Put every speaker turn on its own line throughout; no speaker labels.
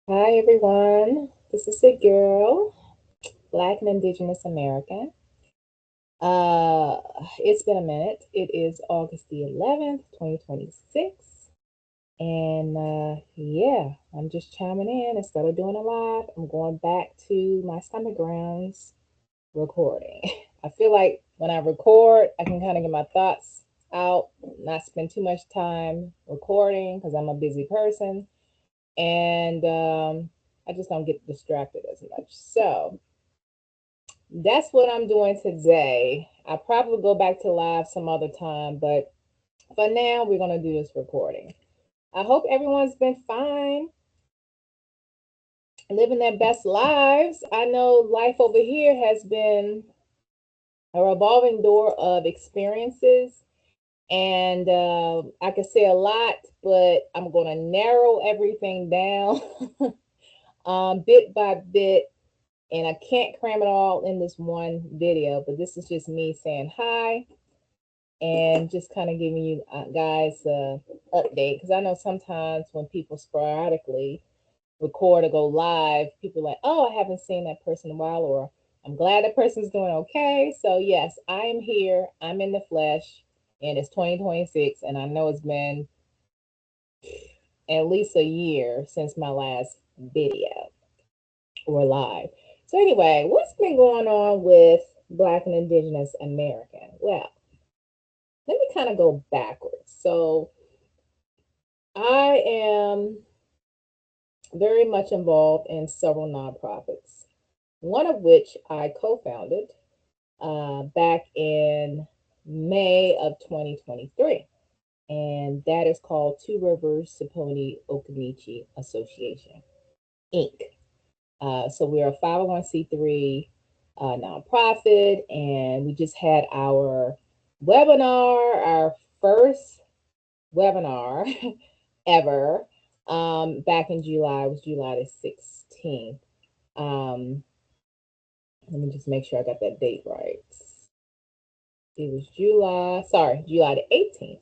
Hi everyone, this is the girl, Black and Indigenous American. Uh, it's been a minute. It is August the 11th, 2026. And yeah, I'm just chiming in. Instead of doing a live, I'm going back to my stomach grounds recording. I feel like when I record, I can kind of get my thoughts out, not spend too much time recording because I'm a busy person. And I just don't get distracted as much. So that's what I'm doing today. I'll probably go back to live some other time, but for now, we're going to do this recording. I hope everyone's been fine, living their best lives. I know life over here has been a revolving door of experiences, and I could say a lot, but I'm going to narrow everything down bit by bit, and I can't cram it all in this one video, but this is just me saying hi and just kind of giving you guys a update, because I know sometimes when people sporadically record or go live, people are like, oh, I haven't seen that person in a while, or I'm glad that person's doing okay. So yes, I am here, I'm in the flesh, and it's 2026, and I know it's been at least a year since my last video or live. So anyway, what's been going on with Black and Indigenous American? Well, let me kind of go backwards. So I am very much involved in several nonprofits, one of which I co-founded back in May of 2023. And that is called Two Rivers Saponi-Occoneechee Association, Inc. So we're a 501c3 nonprofit, and we just had our webinar, our first webinar ever, back in July. It was July the 16th. Um, Let me just make sure I got that date right. It was July the 18th.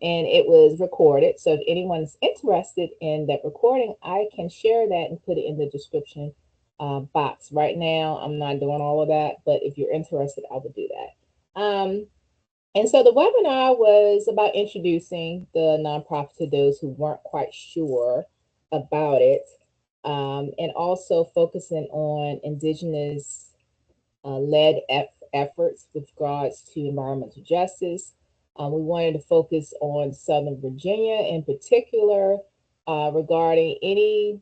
And it was recorded. So if anyone's interested in that recording, I can share that and put it in the description box. Right now, I'm not doing all of that, but if you're interested, I will do that. And so the webinar was about introducing the nonprofit to those who weren't quite sure about it, and also focusing on Indigenous led efforts with regards to environmental justice. We wanted to focus on Southern Virginia in particular, regarding any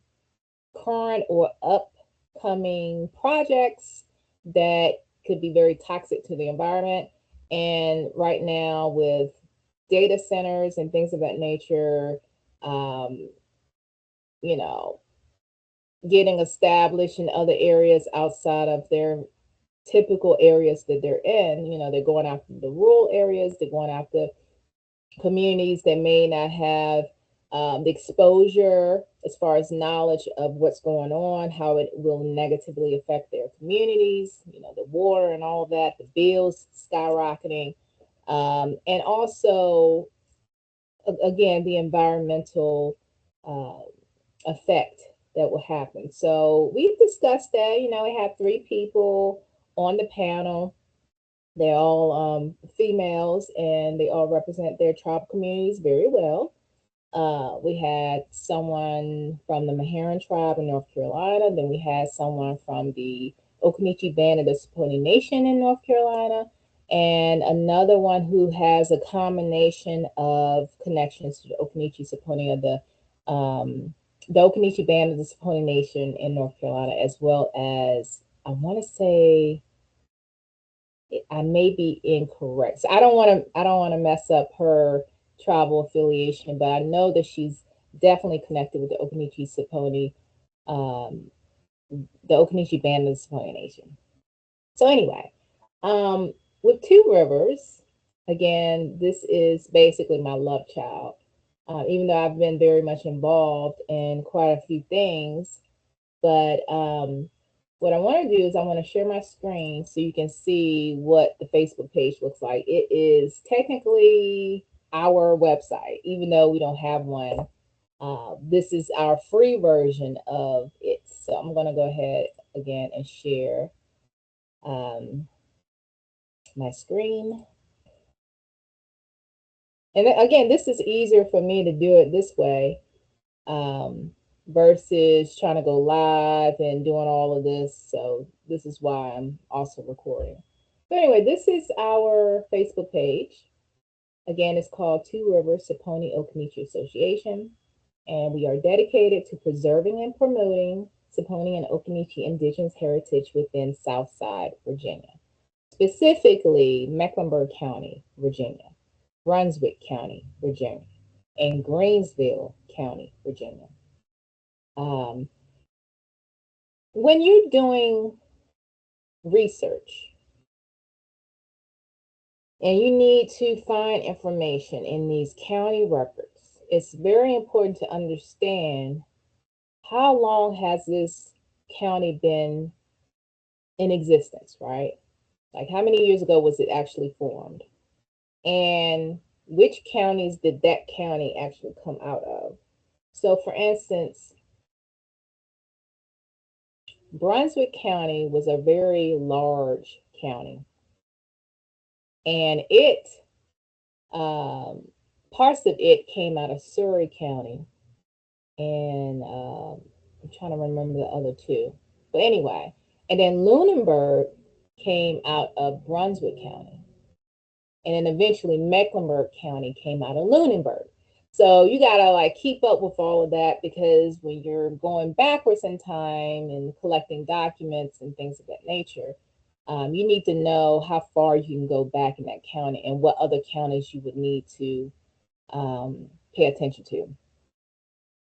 current or upcoming projects that could be very toxic to the environment. And right now, with data centers and things of that nature, um, you know, getting established in other areas outside of their typical areas that they're in. They're going after the rural areas, they're going after communities that may not have the exposure as far as knowledge of what's going on, how it will negatively affect their communities, the water and all of that, the bills skyrocketing, and also, again, the environmental effect that will happen. So we've discussed that. We have three people on the panel. They're all females, and they all represent their tribal communities very well. We had someone from the Maharan tribe in North Carolina. Then we had someone from the Occoneechee Band of the Saponi Nation in North Carolina, and another one who has a combination of connections to the Occoneechee Saponi of the Occoneechee Band of the Saponi Nation in North Carolina, as well as, I want to say, I may be incorrect. So I don't want to mess up her tribal affiliation, but I know that she's definitely connected with the Occoneechee Saponi, um, the Occoneechee Band of the Saponi Nation. So anyway, with Two Rivers, again, this is basically my love child. Even though I've been very much involved in quite a few things, but what I want to do is I want to share my screen so you can see what the Facebook page looks like. It is technically our website, even though we don't have one This is our free version of it. So I'm going to go ahead again and share um, my screen. And again, this is easier for me to do it this way um, versus trying to go live and doing all of this. So this is why I'm also recording. So anyway, this is our Facebook page. Again, it's called Two Rivers Saponi-Occoneechee Association, and we are dedicated to preserving and promoting Saponi and Occoneechee indigenous heritage within Southside, Virginia, specifically Mecklenburg County, Virginia, Brunswick County, Virginia, and Greensville County, Virginia. Um, when you're doing research and you need to find information in these county records, it's very important to understand how long has this county been in existence, right? Like how many years ago was it actually formed? And which counties did that county actually come out of? So for instance, Brunswick County was a very large county, and it parts of it came out of Surrey County, and I'm trying to remember the other two. But anyway, and then Lunenburg came out of Brunswick County, and then eventually Mecklenburg County came out of Lunenburg. So you gotta like keep up with all of that because when you're going backwards in time and collecting documents and things of that nature, you need to know how far you can go back in that county and what other counties you would need to pay attention to.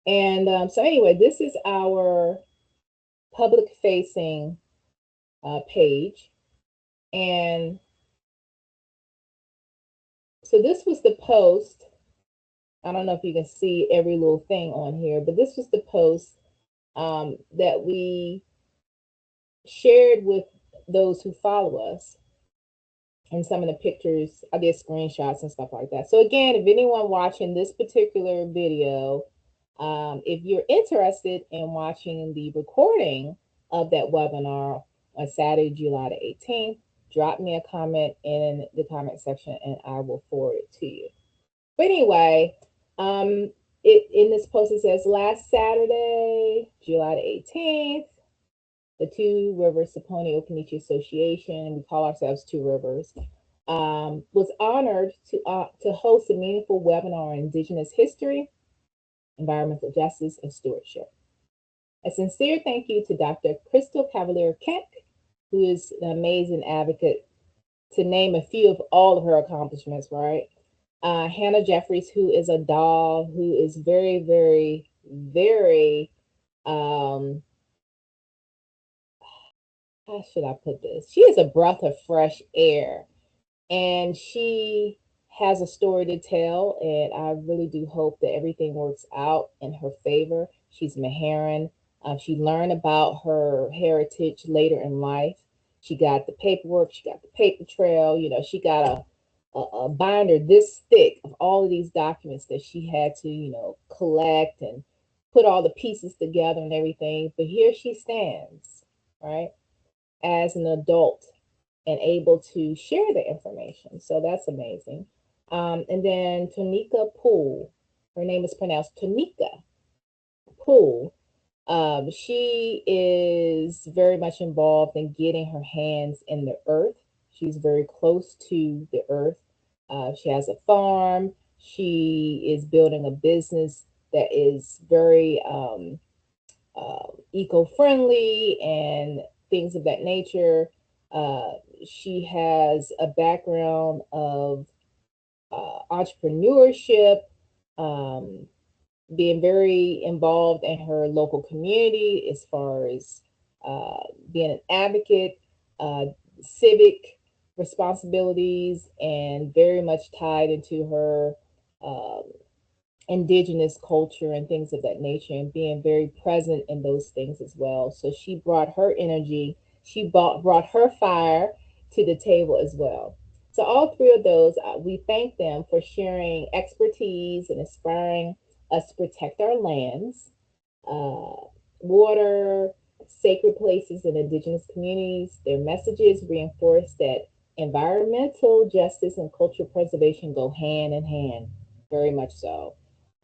And so anyway, this is our public facing page. And so this was the post. I don't know if you can see every little thing on here, but this was the post that we shared with those who follow us. And some of the pictures, I did screenshots and stuff like that. So again, if anyone watching this particular video, if you're interested in watching the recording of that webinar on Saturday, July the 18th, drop me a comment in the comment section and I will forward it to you. But anyway, in this post it says last Saturday, July the 18th, the Two Rivers Saponi-Occoneechee Association, we call ourselves Two Rivers, was honored to host a meaningful webinar on Indigenous history, environmental justice, and stewardship. A sincere thank you to Dr. Crystal Cavalier-Kent, who is an amazing advocate, to name a few of all of her accomplishments, right? Hannah Jeffries, who is a doll, who is very, very, very, how should I put this? She is a breath of fresh air, and she has a story to tell, and I really do hope that everything works out in her favor. She's Meharan. She learned about her heritage later in life. She got the paperwork, she got the paper trail, you know, she got a binder this thick of all of these documents that she had to, you know, collect and put all the pieces together and everything. But here she stands, right, as an adult and able to share the information. So that's amazing. And then Tonika Poole, her name is pronounced Tonika Poole. She is very much involved in getting her hands in the earth. She's very close to the earth. She has a farm. She is building a business that is very eco-friendly and things of that nature. Uh, she has a background of entrepreneurship, um, being very involved in her local community as far as being an advocate, uh, civic responsibilities, and very much tied into her um, indigenous culture and things of that nature, and being very present in those things as well. So she brought her energy, brought her fire to the table as well. So all three of those, we thank them for sharing expertise and inspiring us to protect our lands, water, sacred places in indigenous communities. Their messages reinforce that environmental justice and cultural preservation go hand in hand, very much so.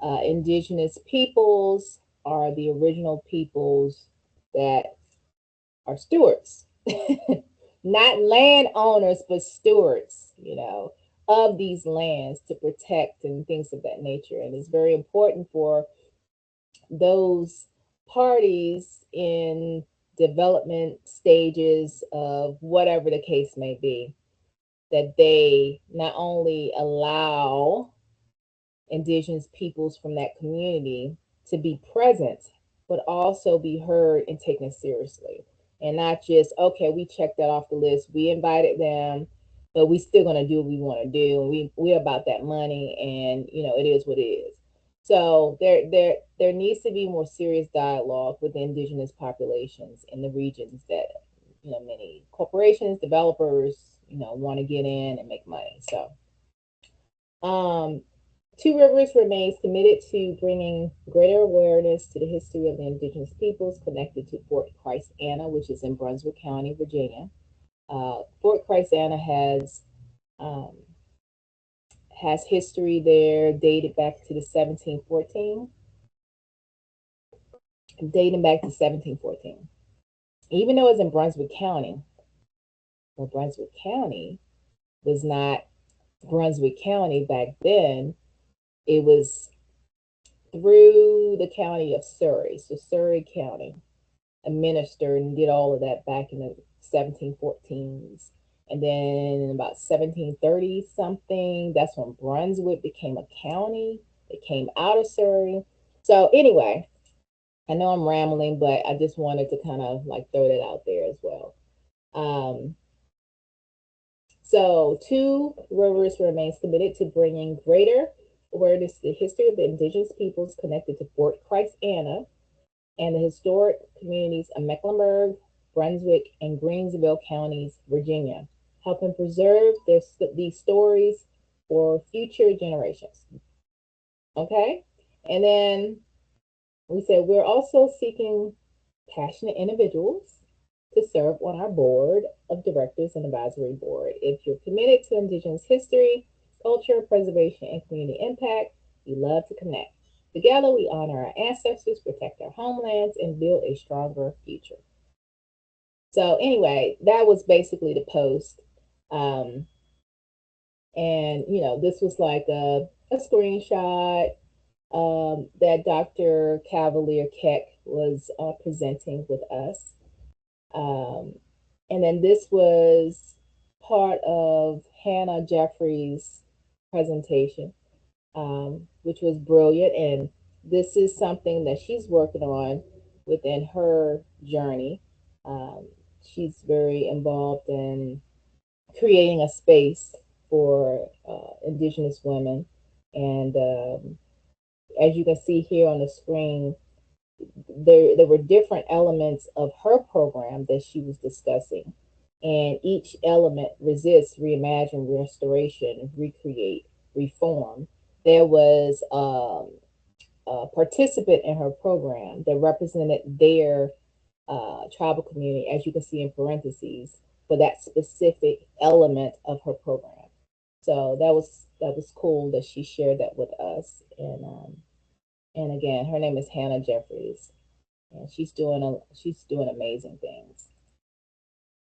Indigenous peoples are the original peoples that are stewards, not landowners, but stewards, of these lands to protect and things of that nature. And it's very important for those parties in development stages of whatever the case may be, that they not only allow indigenous peoples from that community to be present, but also be heard and taken seriously. And not just, okay, we checked that off the list, we invited them, but we still gonna do what we want to do. We're about that money, and it is what it is. So there needs to be more serious dialogue with the indigenous populations in the regions that many corporations, developers, want to get in and make money. So Two Rivers remains committed to bringing greater awareness to the history of the indigenous peoples connected to Fort Christ-Anna, which is in Brunswick County, Virginia. Fort Christ-Anna um, has history there dated back to the 1714, dating back to 1714. Even though it's in Brunswick County, well, Brunswick County was not Brunswick County back then. It was through the county of Surrey. So Surrey County administered and did all of that back in the 1714s. And then in about 1730 something, that's when Brunswick became a county. It came out of Surrey. So anyway, I know I'm rambling, but I just wanted to kind of like throw that out there as well. So Two Rivers remains committed to bringing greater awareness to the history of the indigenous peoples connected to Fort Christ-Anna and the historic communities of Mecklenburg, Brunswick, and Greensville counties, Virginia, helping preserve these stories for future generations. Okay? And then we said we're also seeking passionate individuals to serve on our board of directors and advisory board. If you're committed to Indigenous history, culture, preservation, and community impact, we love to connect. Together, we honor our ancestors, protect our homelands, and build a stronger future. So anyway, that was basically the post. And, this was like a screenshot that Dr. Cavalier Keck was presenting with us. And then this was part of Hannah Jeffries' presentation, which was brilliant. And this is something that she's working on within her journey. She's very involved in creating a space for Indigenous women. And as you can see here on the screen, there were different elements of her program that she was discussing. And each element resists, reimagine, restoration, recreate, reform. There was a participant in her program that represented their tribal community, as you can see in parentheses, for that specific element of her program. So that was cool that she shared that with us. And again, her name is Hannah Jeffries, and she's doing amazing things.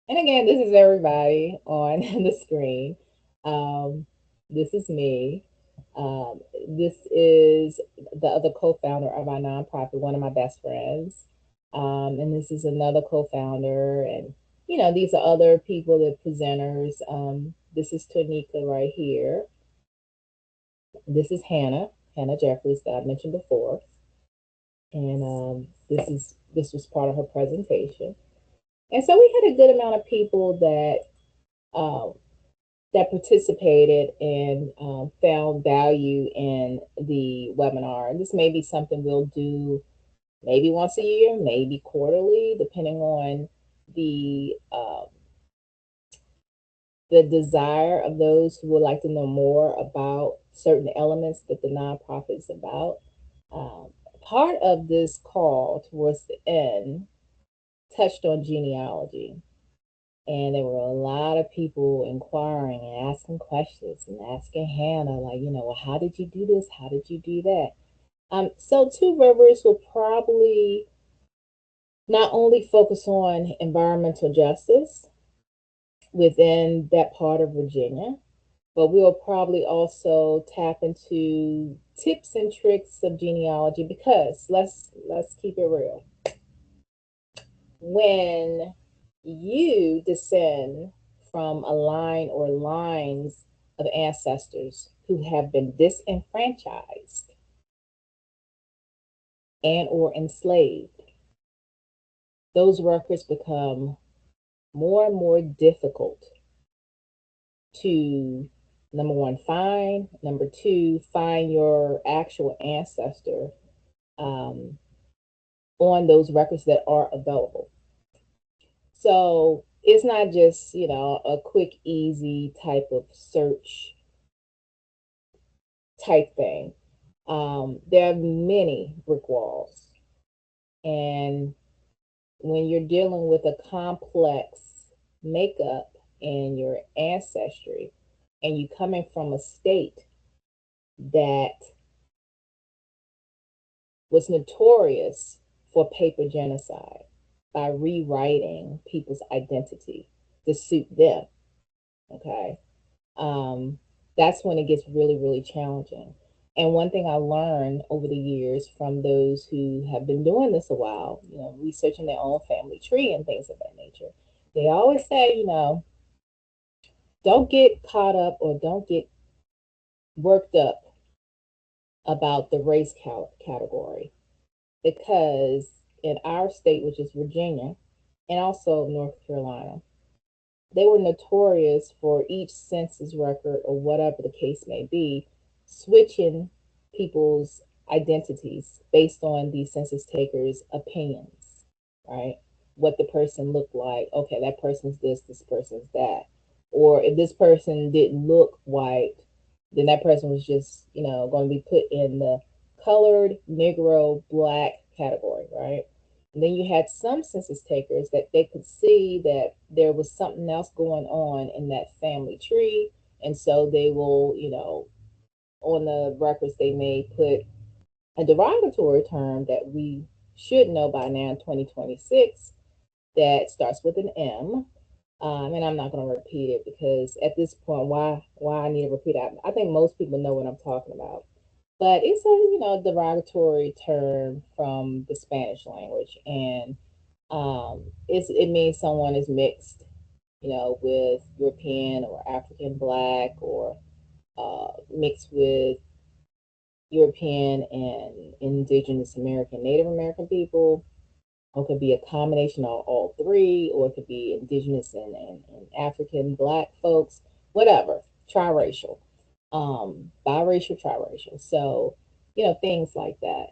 And again, this is everybody on the screen. This is me. This is the other co-founder of our nonprofit, one of my best friends. And this is another co-founder, and these are other people, the presenters. This is Tonika right here. This is Hannah Jeffries that I mentioned before, and this was part of her presentation. And so we had a good amount of people that participated and found value in the webinar. And this may be something we'll do maybe once a year, maybe quarterly, depending on the desire of those who would like to know more about certain elements that the nonprofit is about. Part of this call towards the end touched on genealogy. And there were a lot of people inquiring and asking questions and asking Hannah, like, well, how did you do this? How did you do that? So Two Rivers will probably not only focus on environmental justice within that part of Virginia, but we'll probably also tap into tips and tricks of genealogy because let's keep it real. When you descend from a line or lines of ancestors who have been disenfranchised and or enslaved, those records become more and more difficult to, number one, find, number two, find your actual ancestor um, on those records that are available. So it's not just, a quick, easy type of search type thing. There are many brick walls. And when you're dealing with a complex makeup in your ancestry, and you coming from a state that was notorious for paper genocide by rewriting people's identity to suit them, okay? That's when it gets really, really challenging. And one thing I learned over the years from those who have been doing this a while, researching their own family tree and things of that nature, they always say, don't get caught up or don't get worked up about the race category because in our state, which is Virginia, and also North Carolina, they were notorious for each census record or whatever the case may be, switching people's identities based on the census takers' opinions, right? What the person looked like. Okay, that person's this person's that. Or if this person didn't look white, then that person was just, going to be put in the colored, Negro, black category, right? And then you had some census takers that they could see that there was something else going on in that family tree. And so they will, on the records, they may put a derogatory term that we should know by now in 2026 that starts with an M. And I'm not going to repeat it because at this point, why I need to repeat it? I think most people know what I'm talking about. But it's a derogatory term from the Spanish language, and it means someone is mixed, with European or African black or mixed with European and indigenous American, Native American people. Or it could be a combination of all three, or it could be indigenous and African black folks, whatever, triracial, biracial, triracial. So, things like that.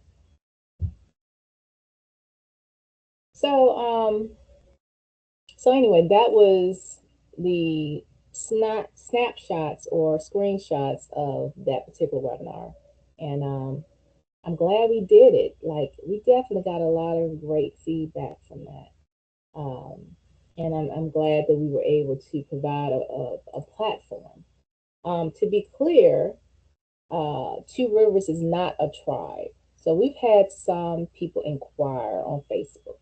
So, so anyway, that was the snapshots or screenshots of that particular webinar. And I'm glad we did it. Like, we definitely got a lot of great feedback from that. Um, and I'm glad that we were able to provide a platform. To be clear, Two Rivers is not a tribe. So we've had some people inquire on Facebook,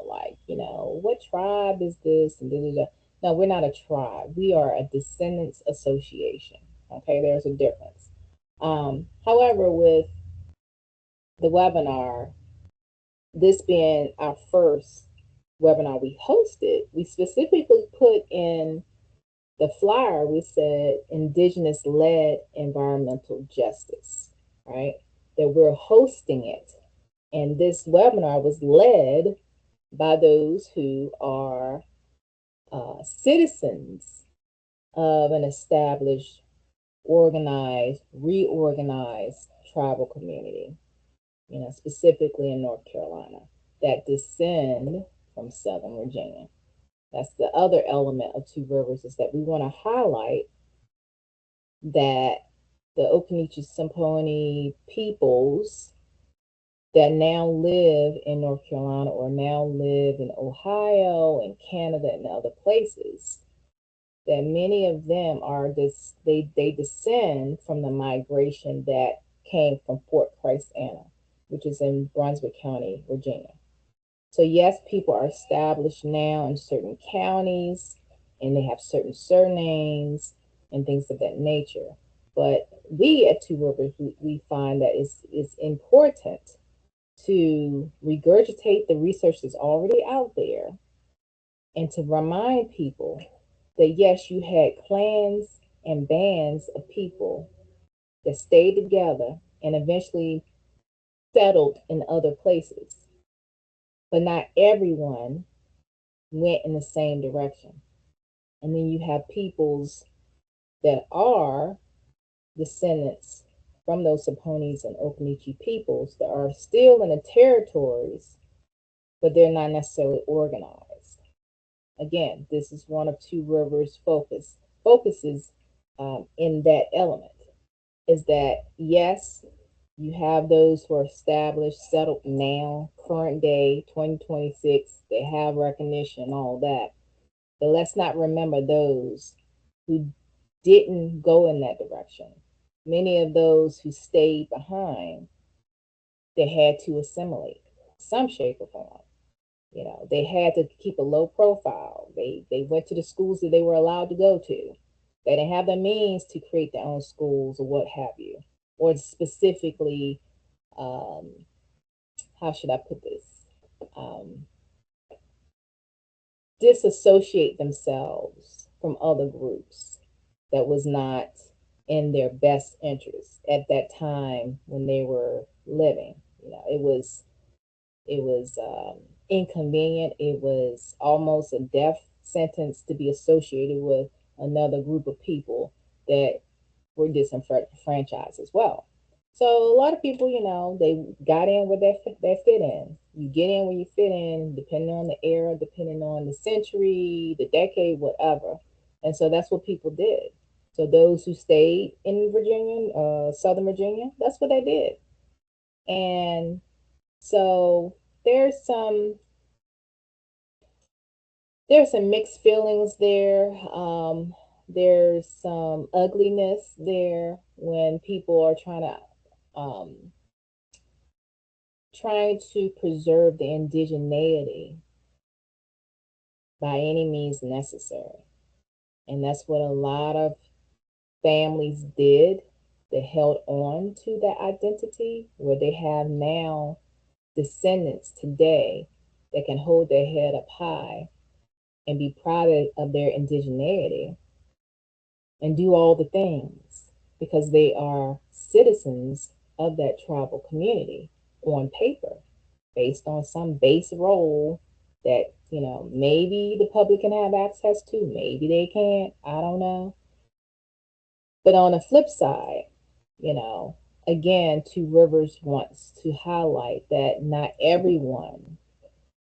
like, what tribe is this? And da, da, da. No, we're not a tribe. We are a descendants association. Okay, there's a difference. However, with the webinar, this being our first webinar we hosted, we specifically put in the flyer, we said Indigenous led environmental justice, right? That we're hosting it. And this webinar was led by those who are citizens of an established, organized, reorganized tribal community, specifically in North Carolina, that descend from Southern Virginia. That's the other element of Two Rivers, is that we want to highlight that the Occoneechee Saponi peoples that now live in North Carolina or now live in Ohio and Canada and other places, that many of them are this they descend from the migration that came from Fort Christ Anna, which is in Brunswick County, Virginia. So yes, people are established now in certain counties and they have certain surnames and things of that nature. But we at Two Rivers, we find that it's important to regurgitate the research that's already out there and to remind people that yes, you had clans and bands of people that stayed together and eventually settled in other places. But not everyone went in the same direction. And then you have peoples that are descendants from those Saponi and Occoneechee peoples that are still in the territories, but they're not necessarily organized. Again, this is one of Two Rivers' focuses in that element. Is that yes, you have those who are established, settled now, current day, 2026, they have recognition and all that. But let's not remember those who didn't go in that direction. Many of those who stayed behind, they had to assimilate some shape or form. You know, they had to keep a low profile. They went to the schools that they were allowed to go to. They didn't have the means to create their own schools or what have you, or specifically, how should I put this? Um, Disassociate themselves from other groups that was not in their best interest at that time when they were living. You know, it was inconvenient. It was almost a death sentence to be associated with another group of people that were disenfranchised as well. So a lot of people, you know, they got in where they fit in. You get in where you fit in, depending on the era, depending on the century, the decade, whatever. And so that's what people did. So those who stayed in Virginia, Southern Virginia, that's what they did. And so there's some there's some mixed feelings there. There's some ugliness there when people are trying to preserve the indigeneity by any means necessary. And that's what a lot of families did. They held on to that identity where they have now descendants today that can hold their head up high and be proud of their indigeneity and do all the things because they are citizens of that tribal community on paper based on some base role that, you know, maybe the public can have access to, maybe they can't, I don't know. But on the flip side, you know, again, Two Rivers wants to highlight that not everyone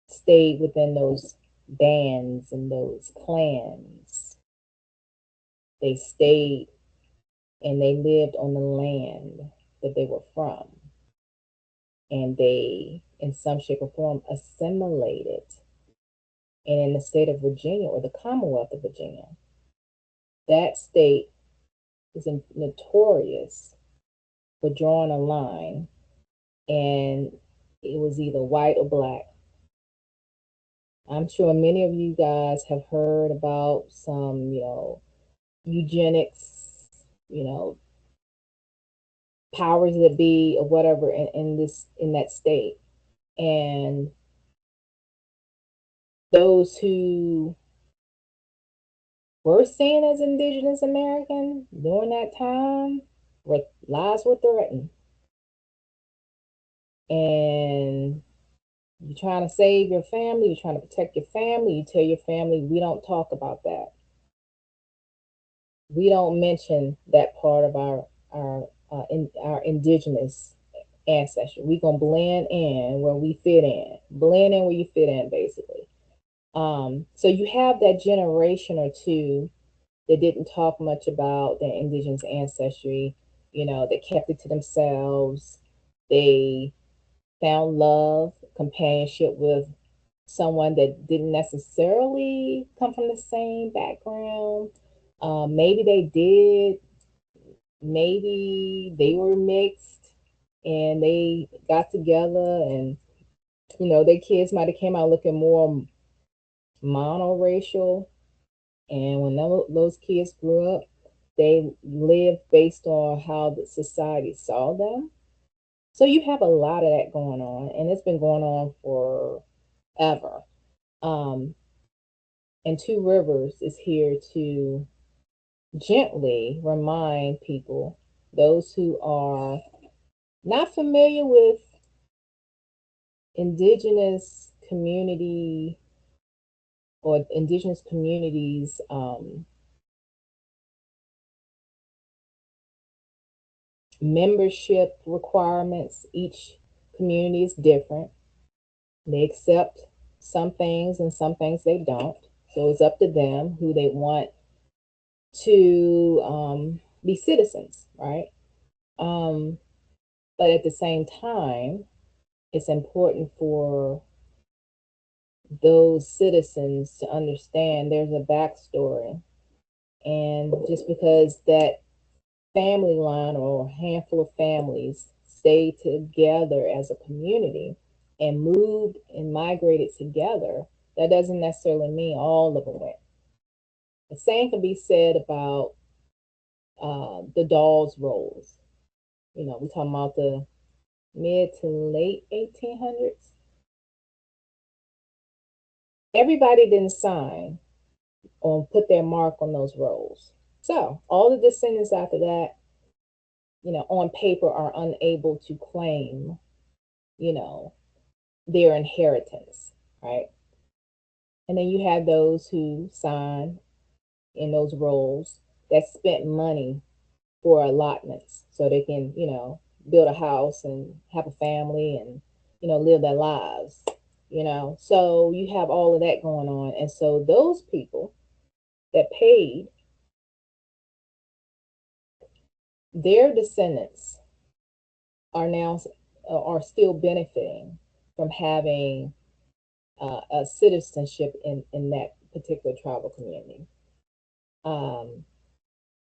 stayed within those bands and those clans. They stayed and they lived on the land that they were from. And they, in some shape or form, assimilated. And in the state of Virginia or the Commonwealth of Virginia, that state is notorious for drawing a line, and it was either white or black. I'm sure many of you guys have heard about some, you know, eugenics, you know, powers that be or whatever in that state. And those who were seen as indigenous American during that time were lives were threatened. And you're trying to save your family, you're trying to protect your family, you tell your family, we don't talk about that. We don't mention that part of our indigenous ancestry. We gonna blend in where we fit in, blend in where you fit in, basically. So you have that generation or two that didn't talk much about their indigenous ancestry. You know, they kept it to themselves. They found love, companionship with someone that didn't necessarily come from the same background. Maybe they did, maybe they were mixed and they got together and, their kids might have came out looking more monoracial. And when those kids grew up, they lived based on how the society saw them. So you have a lot of that going on, and it's been going on forever. Um, and Two Rivers is here to gently remind people, those who are not familiar with indigenous community or indigenous communities, membership requirements. Each community is different. They accept some things and some things they don't. So it's up to them who they want to be citizens, right? Um, but at the same time, it's important for those citizens to understand there's a backstory. And just because that family line or a handful of families stayed together as a community and moved and migrated together, that doesn't necessarily mean all of them went. The same can be said about the Dawes rolls. We're talking about the mid to late 1800s. Everybody didn't sign or put their mark on those rolls. So all the descendants after that, on paper are unable to claim, you know, their inheritance, right? And then you have those who sign in those rolls that spent money for allotments so they can, build a house and have a family and, live their lives, So you have all of that going on. And so those people that paid, their descendants are now are still benefiting from having a citizenship in that particular tribal community. Um,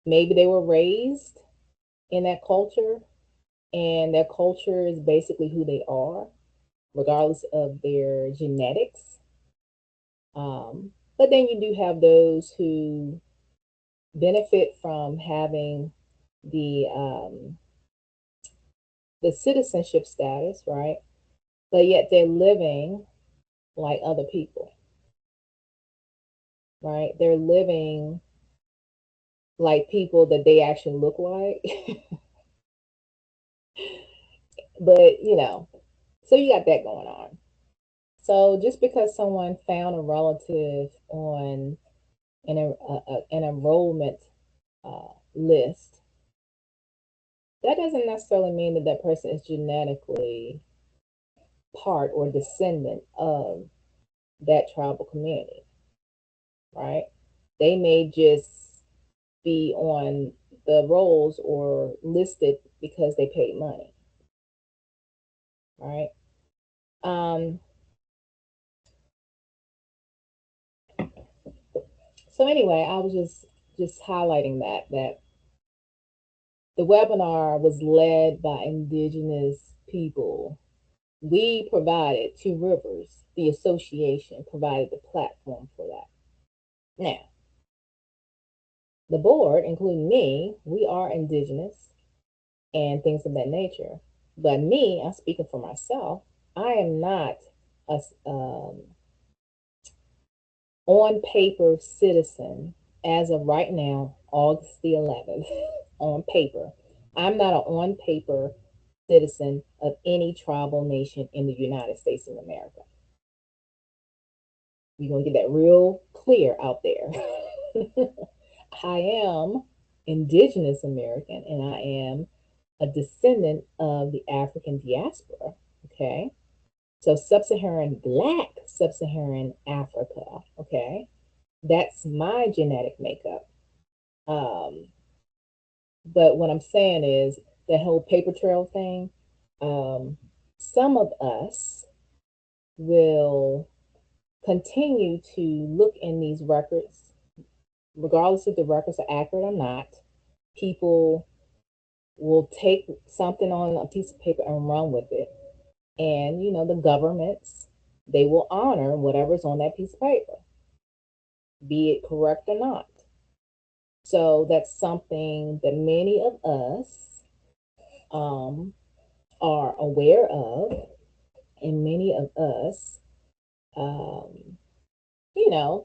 Maybe they were raised in that culture, and that culture is basically who they are, regardless of their genetics. But then you do have those who benefit from having the citizenship status, right? But yet they're living like other people, right? They're living like people that they actually look like. But, so you got that going on. So just because someone found a relative on an enrollment list, that doesn't necessarily mean that that person is genetically part or descendant of that tribal community, right? They may just be on the rolls or listed because they paid money, right? Um, so anyway, I was just highlighting that the webinar was led by indigenous people. We provided Two Rivers, the association provided the platform for that. Now, the board, including me, we are indigenous and things of that nature. But me, I'm speaking for myself, I am not a on paper citizen as of right now, August the 11th, on paper. I'm not an on paper citizen of any tribal nation in the United States of America. We're going to get that real clear out there. I am indigenous American and I am a descendant of the African diaspora. Okay. So Black Sub Saharan Africa. Okay. That's my genetic makeup. Um, but what I'm saying is the whole paper trail thing. Um, some of us will continue to look in these records, regardless if the records are accurate or not. People will take something on a piece of paper and run with it. And, the governments, they will honor whatever's on that piece of paper, be it correct or not. So that's something that many of us are aware of, and many of us, um,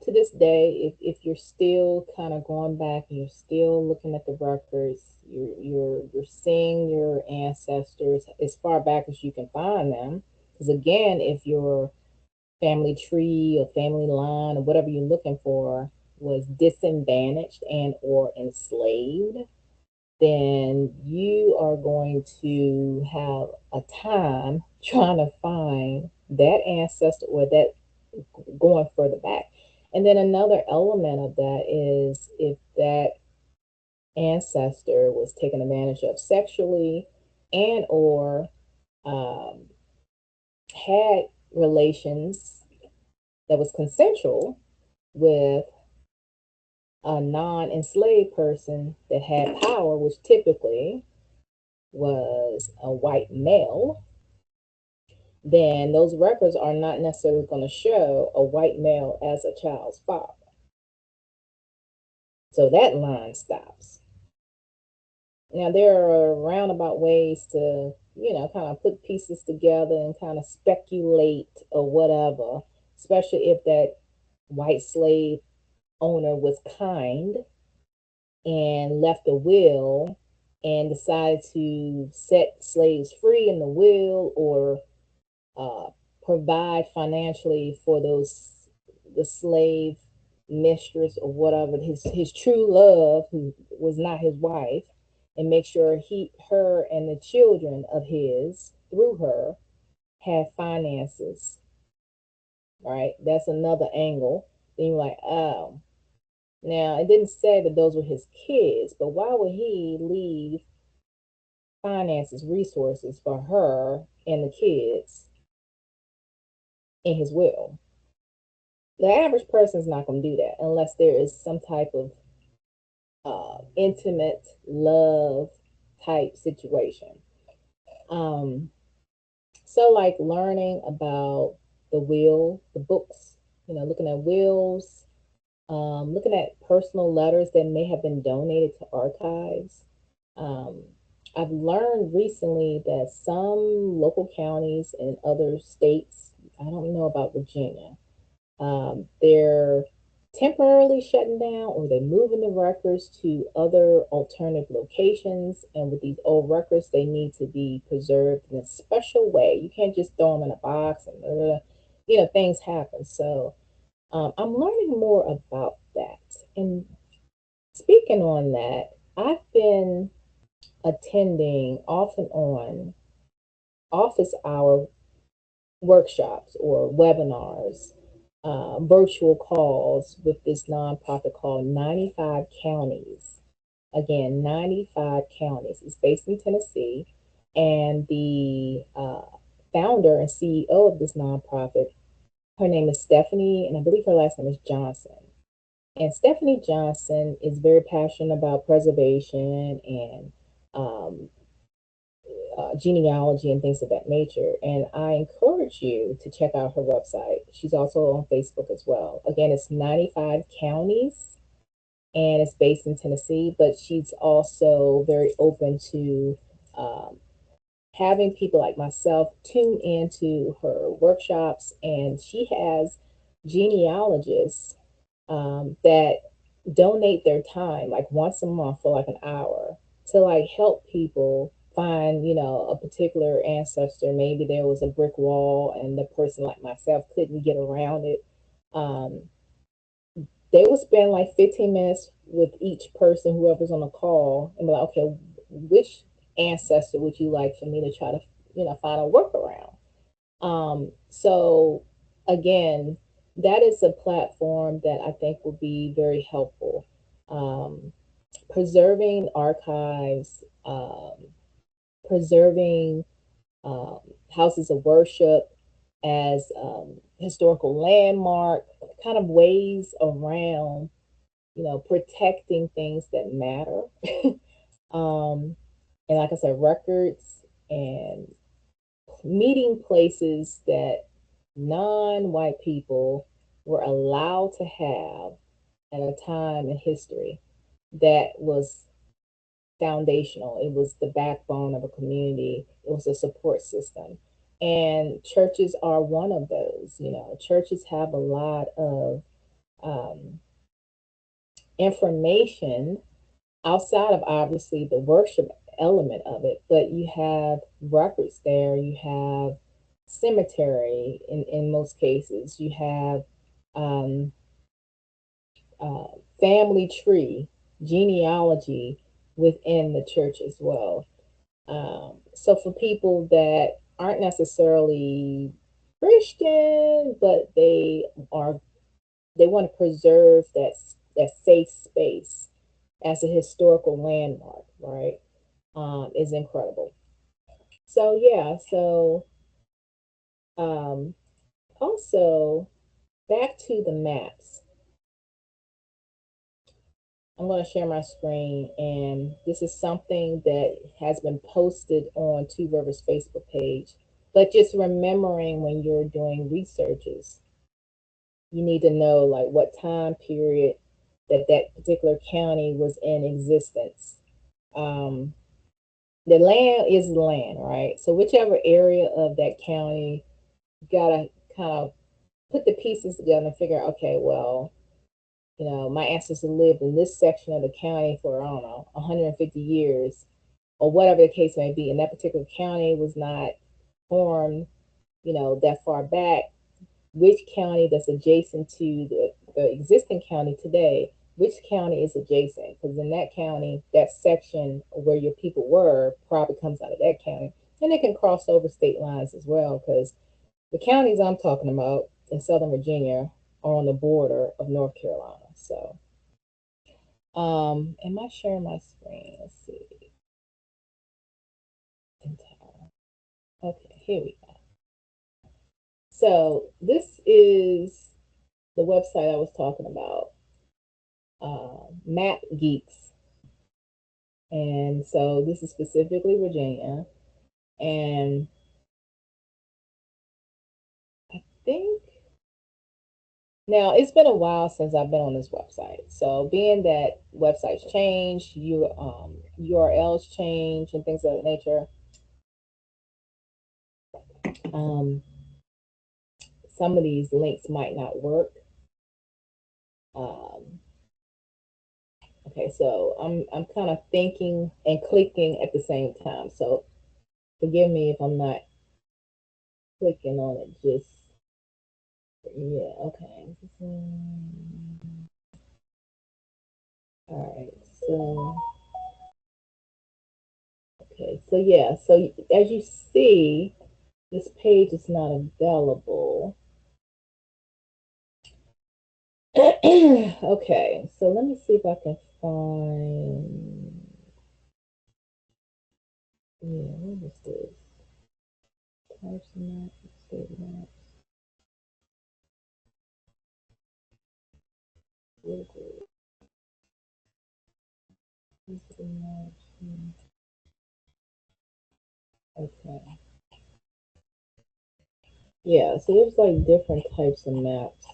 to this day, if you're still kind of going back and you're still looking at the records, you're seeing your ancestors as far back as you can find them. Because again, if your family tree or family line or whatever you're looking for was disadvantaged and or enslaved, then you are going to have a time trying to find that ancestor or that going further back. And then another element of that is if that ancestor was taken advantage of sexually and or um, had relations that was consensual with a non-enslaved person that had power, which typically was a white male, then those records are not necessarily going to show a white male as a child's father. So that line stops. Now, there are roundabout ways to, kind of put pieces together and kind of speculate or whatever, especially if that white slave owner was kind and left a will and decided to set slaves free in the will or uh, provide financially for the slave mistress or whatever, his true love, who was not his wife, and make sure her and the children of his through her had finances. Right, that's another angle. Then you're like, oh, now it didn't say that those were his kids, but why would he leave finances, resources for her and the kids in his will? The average person is not going to do that unless there is some type of intimate love type situation. Um, so, like learning about the will, the books, looking at wills, looking at personal letters that may have been donated to archives. Um, I've learned recently that some local counties in other states, I don't know about Virginia, they're temporarily shutting down or they're moving the records to other alternative locations. And with these old records, they need to be preserved in a special way. You can't just throw them in a box and, things happen. So I'm learning more about that. And speaking on that, I've been attending off and on office hour workshops or webinars, virtual calls with this nonprofit called 95 Counties. Again, 95 Counties. It's based in Tennessee. And the founder and CEO of this nonprofit, her name is Stephanie, and I believe her last name is Johnson. And Stephanie Johnson is very passionate about preservation and genealogy and things of that nature. And I encourage you to check out her website. She's also on Facebook as well. Again, it's 95 Counties and it's based in Tennessee, but she's also very open to um, having people like myself tune into her workshops. And she has genealogists that donate their time like once a month for like an hour to like help people find a particular ancestor. Maybe there was a brick wall and the person like myself couldn't get around it. um, they would spend like 15 minutes with each person, whoever's on the call, and be like, okay, which ancestor would you like for me to try to find a workaround? So again, that is a platform that I think will be very helpful. Um, Preserving archives, preserving houses of worship as historical landmark, kind of ways around, protecting things that matter. And like I said, records and meeting places that non-white people were allowed to have at a time in history that was foundational. It was the backbone of a community. It was a support system. And churches are one of those. Churches have a lot of um, information outside of obviously the worship element of it, but you have records there, you have cemetery in most cases, you have um, uh, family tree, genealogy within the church as well. So for people that aren't necessarily Christian, but they want to preserve that safe space as a historical landmark, right? Is incredible. So yeah, so um, also back to the maps. I'm going to share my screen, and this is something that has been posted on Two Rivers Facebook page. But just remembering when you're doing researches, you need to know like what time period that particular county was in existence. Um, the land is the land, right? So whichever area of that county, you gotta kind of put the pieces together and figure out, okay, well, my ancestors lived in this section of the county for, I don't know, 150 years, or whatever the case may be. And that particular county was not formed, that far back. Which county that's adjacent to the existing county today, which county is adjacent? Because in that county, that section where your people were probably comes out of that county. And it can cross over state lines as well, because the counties I'm talking about in Southern Virginia are on the border of North Carolina. So, am I sharing my screen? Let's see. Entire. Okay, here we go. So this is the website I was talking about, Map Geeks, and so this is specifically Virginia, and I think now it's been a while since I've been on this website. So being that websites change, URLs change, and things of that nature. Um, some of these links might not work. Um, okay, so I'm kind of thinking and clicking at the same time. So forgive me if I'm not clicking on it. Just yeah, okay. All right. So okay. So yeah. So as you see, this page is not available. Okay, so let me see if I can find. Yeah, what is this? Types of maps, state maps, political maps. Okay. Yeah, so there's like different types of maps.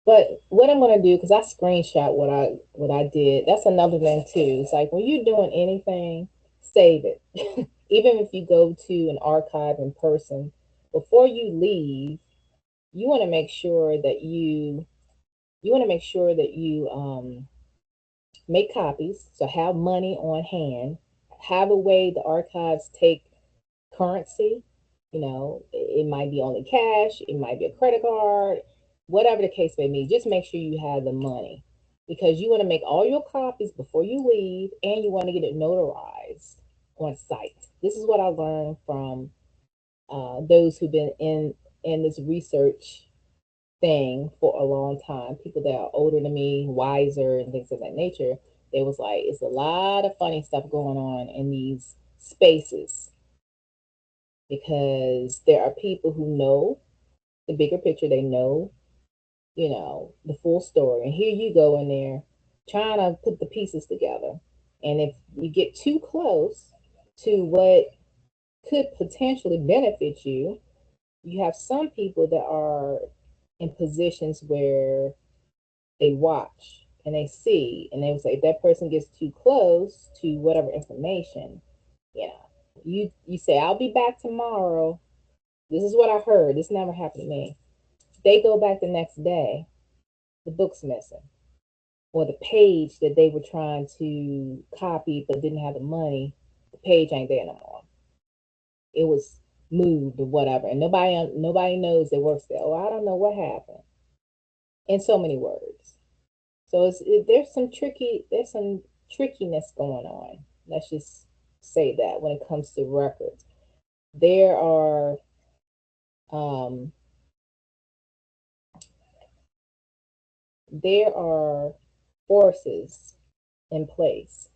But what I'm gonna do, because I screenshot what I did. That's another thing too. It's like when you're doing anything, save it. Even if you go to an archive in person, before you leave, you want to make sure that you make copies. So have money on hand. Have a way the archives take currency. It might be only cash, it might be a credit card, whatever the case may be. Just make sure you have the money, because you want to make all your copies before you leave, and you want to get it notarized on site. This is what I learned from those who've been in this research thing for a long time. People that are older than me, wiser, and things of that nature. They was like, it's a lot of funny stuff going on in these spaces. because there are people who know the bigger picture. They know, the full story. And here you go in there trying to put the pieces together. And if you get too close to what could potentially benefit you, you have some people that are in positions where they watch and they see, and they would say if that person gets too close to whatever information, you say, I'll be back tomorrow. This is what I heard. This never happened to me. They go back the next day, the book's missing. Or the page that they were trying to copy but didn't have the money, the page ain't there no more. It was moved or whatever. And nobody knows they works there. Oh, I don't know what happened. In so many words. So there's some trickiness going on. Let's just say that when it comes to records. There are um, there are forces in place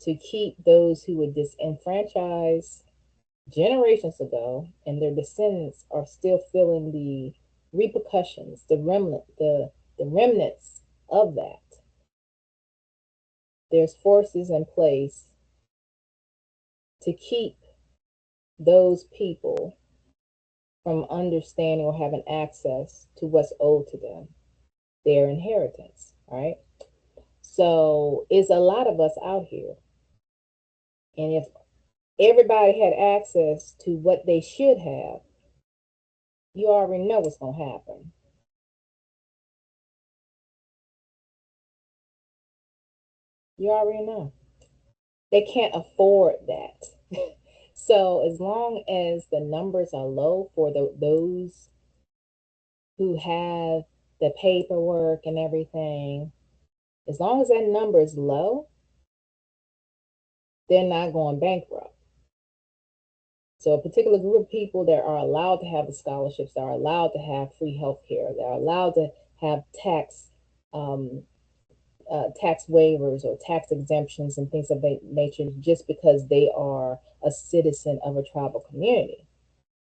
to keep those who were disenfranchised generations ago, and their descendants are still feeling the repercussions, the remnants of that. There's forces in place to keep those people from understanding or having access to what's owed to them, their inheritance, right? So it's a lot of us out here. And if everybody had access to what they should have, you already know what's going to happen. You already know. They can't afford that. So as long as the numbers are low for those who have the paperwork and everything, as long as that number is low, they're not going bankrupt. So a particular group of people that are allowed to have the scholarships, that are allowed to have free health care, that are allowed to have um, tax waivers or tax exemptions and things of that nature just because they are a citizen of a tribal community.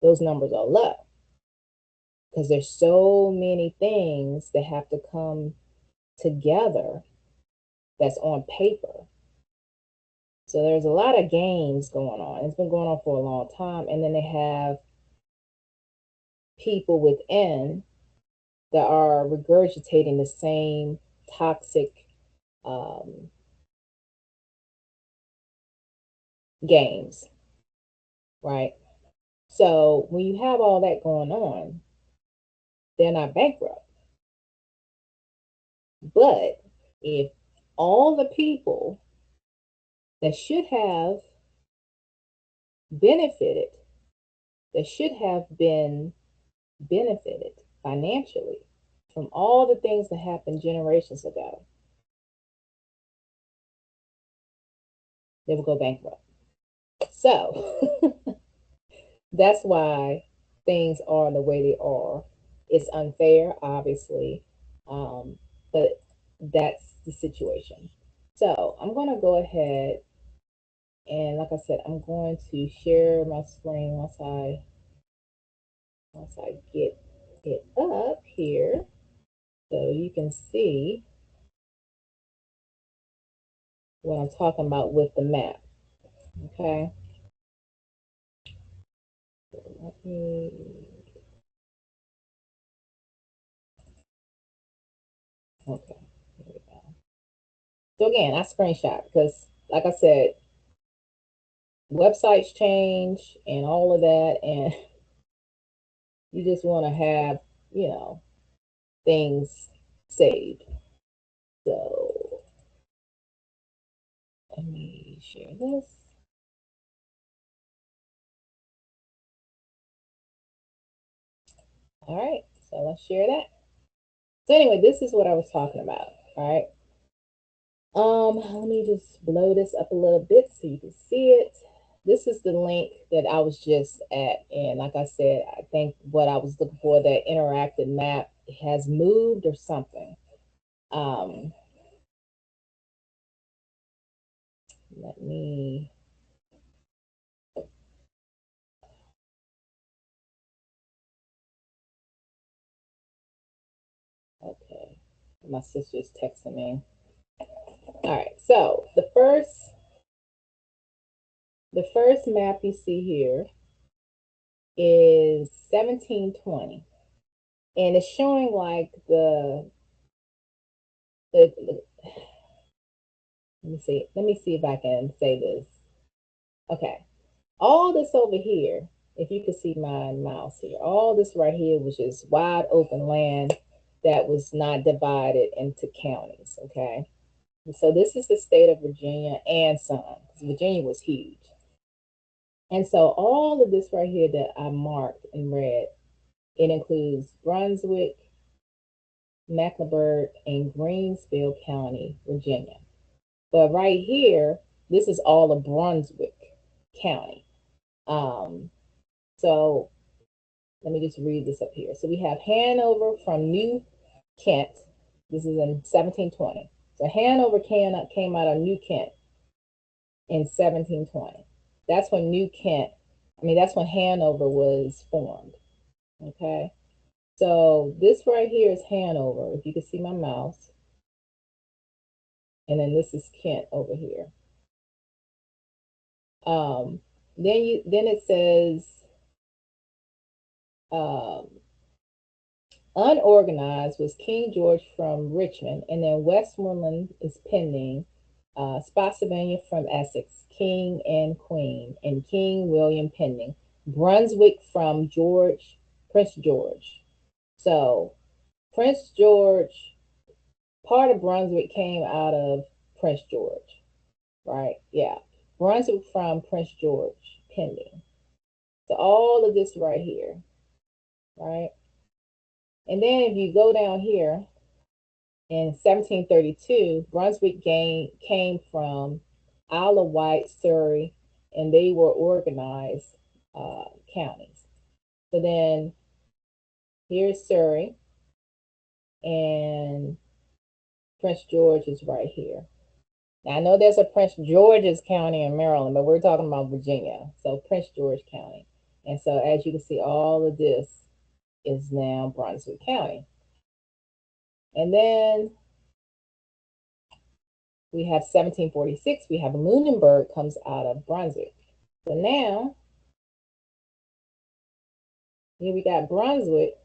Those numbers are low because there's so many things that have to come together that's on paper. So there's a lot of games going on. It's been going on for a long time. And then they have people within that are regurgitating the same toxic um, games, right? So when you have all that going on, they're not bankrupt. But if all the people that should have benefited, that should have been benefited financially from all the things that happened generations ago, they will go bankrupt. So that's why things are the way they are. It's unfair, obviously, but that's the situation. So I'm going to go ahead and, like I said, I'm going to share my screen once I get it up here, so you can see what I'm talking about with the map. Okay. Let me. Okay. Here we go. So again, I screenshot because, like I said, websites change and all of that, and you just want to have, you know, things saved. So let me share this. All right, so let's share that. So anyway, this is what I was talking about. All right. Let me just blow this up a little bit so you can see it. This is the link that I was just at, and like I said, I think what I was looking for, that interactive map, has moved or something. Um, let me My sister's texting me. All right, so the first map you see here is 1720, and it's showing like the let me see if I can say this. Okay, all this over here, if you could see my mouse here, all this right here was just wide open land that was not divided into counties. Okay, so this is the state of Virginia and some, because Virginia was huge. And so all of this right here that I marked in red, it includes Brunswick, Mecklenburg, and Greensville County, Virginia. But right here, this is all of Brunswick County. So let me just read this up here. So we have Hanover from New Kent. This is in 1720. So Hanover came out of New Kent in 1720. That's when that's when Hanover was formed. Okay. So this right here is Hanover, if you can see my mouse. And then this is Kent over here. Then it says unorganized was King George from Richmond, and then Westmoreland is pending. Spotsylvania from Essex, King and Queen, and King William pending. Brunswick from Prince George. So Prince George, part of Brunswick came out of Prince George, right? Yeah. Brunswick from Prince George pending. So all of this right here, right? And then if you go down here in 1732, Brunswick came from Isle of Wight, Surrey, and they were organized counties. So then here's Surrey, and Prince George is right here. Now, I know there's a Prince George's County in Maryland, but we're talking about Virginia. So Prince George County. And so as you can see, all of this is now Brunswick County. And then we have 1746, we have Lunenburg comes out of Brunswick. So now, here we got Brunswick.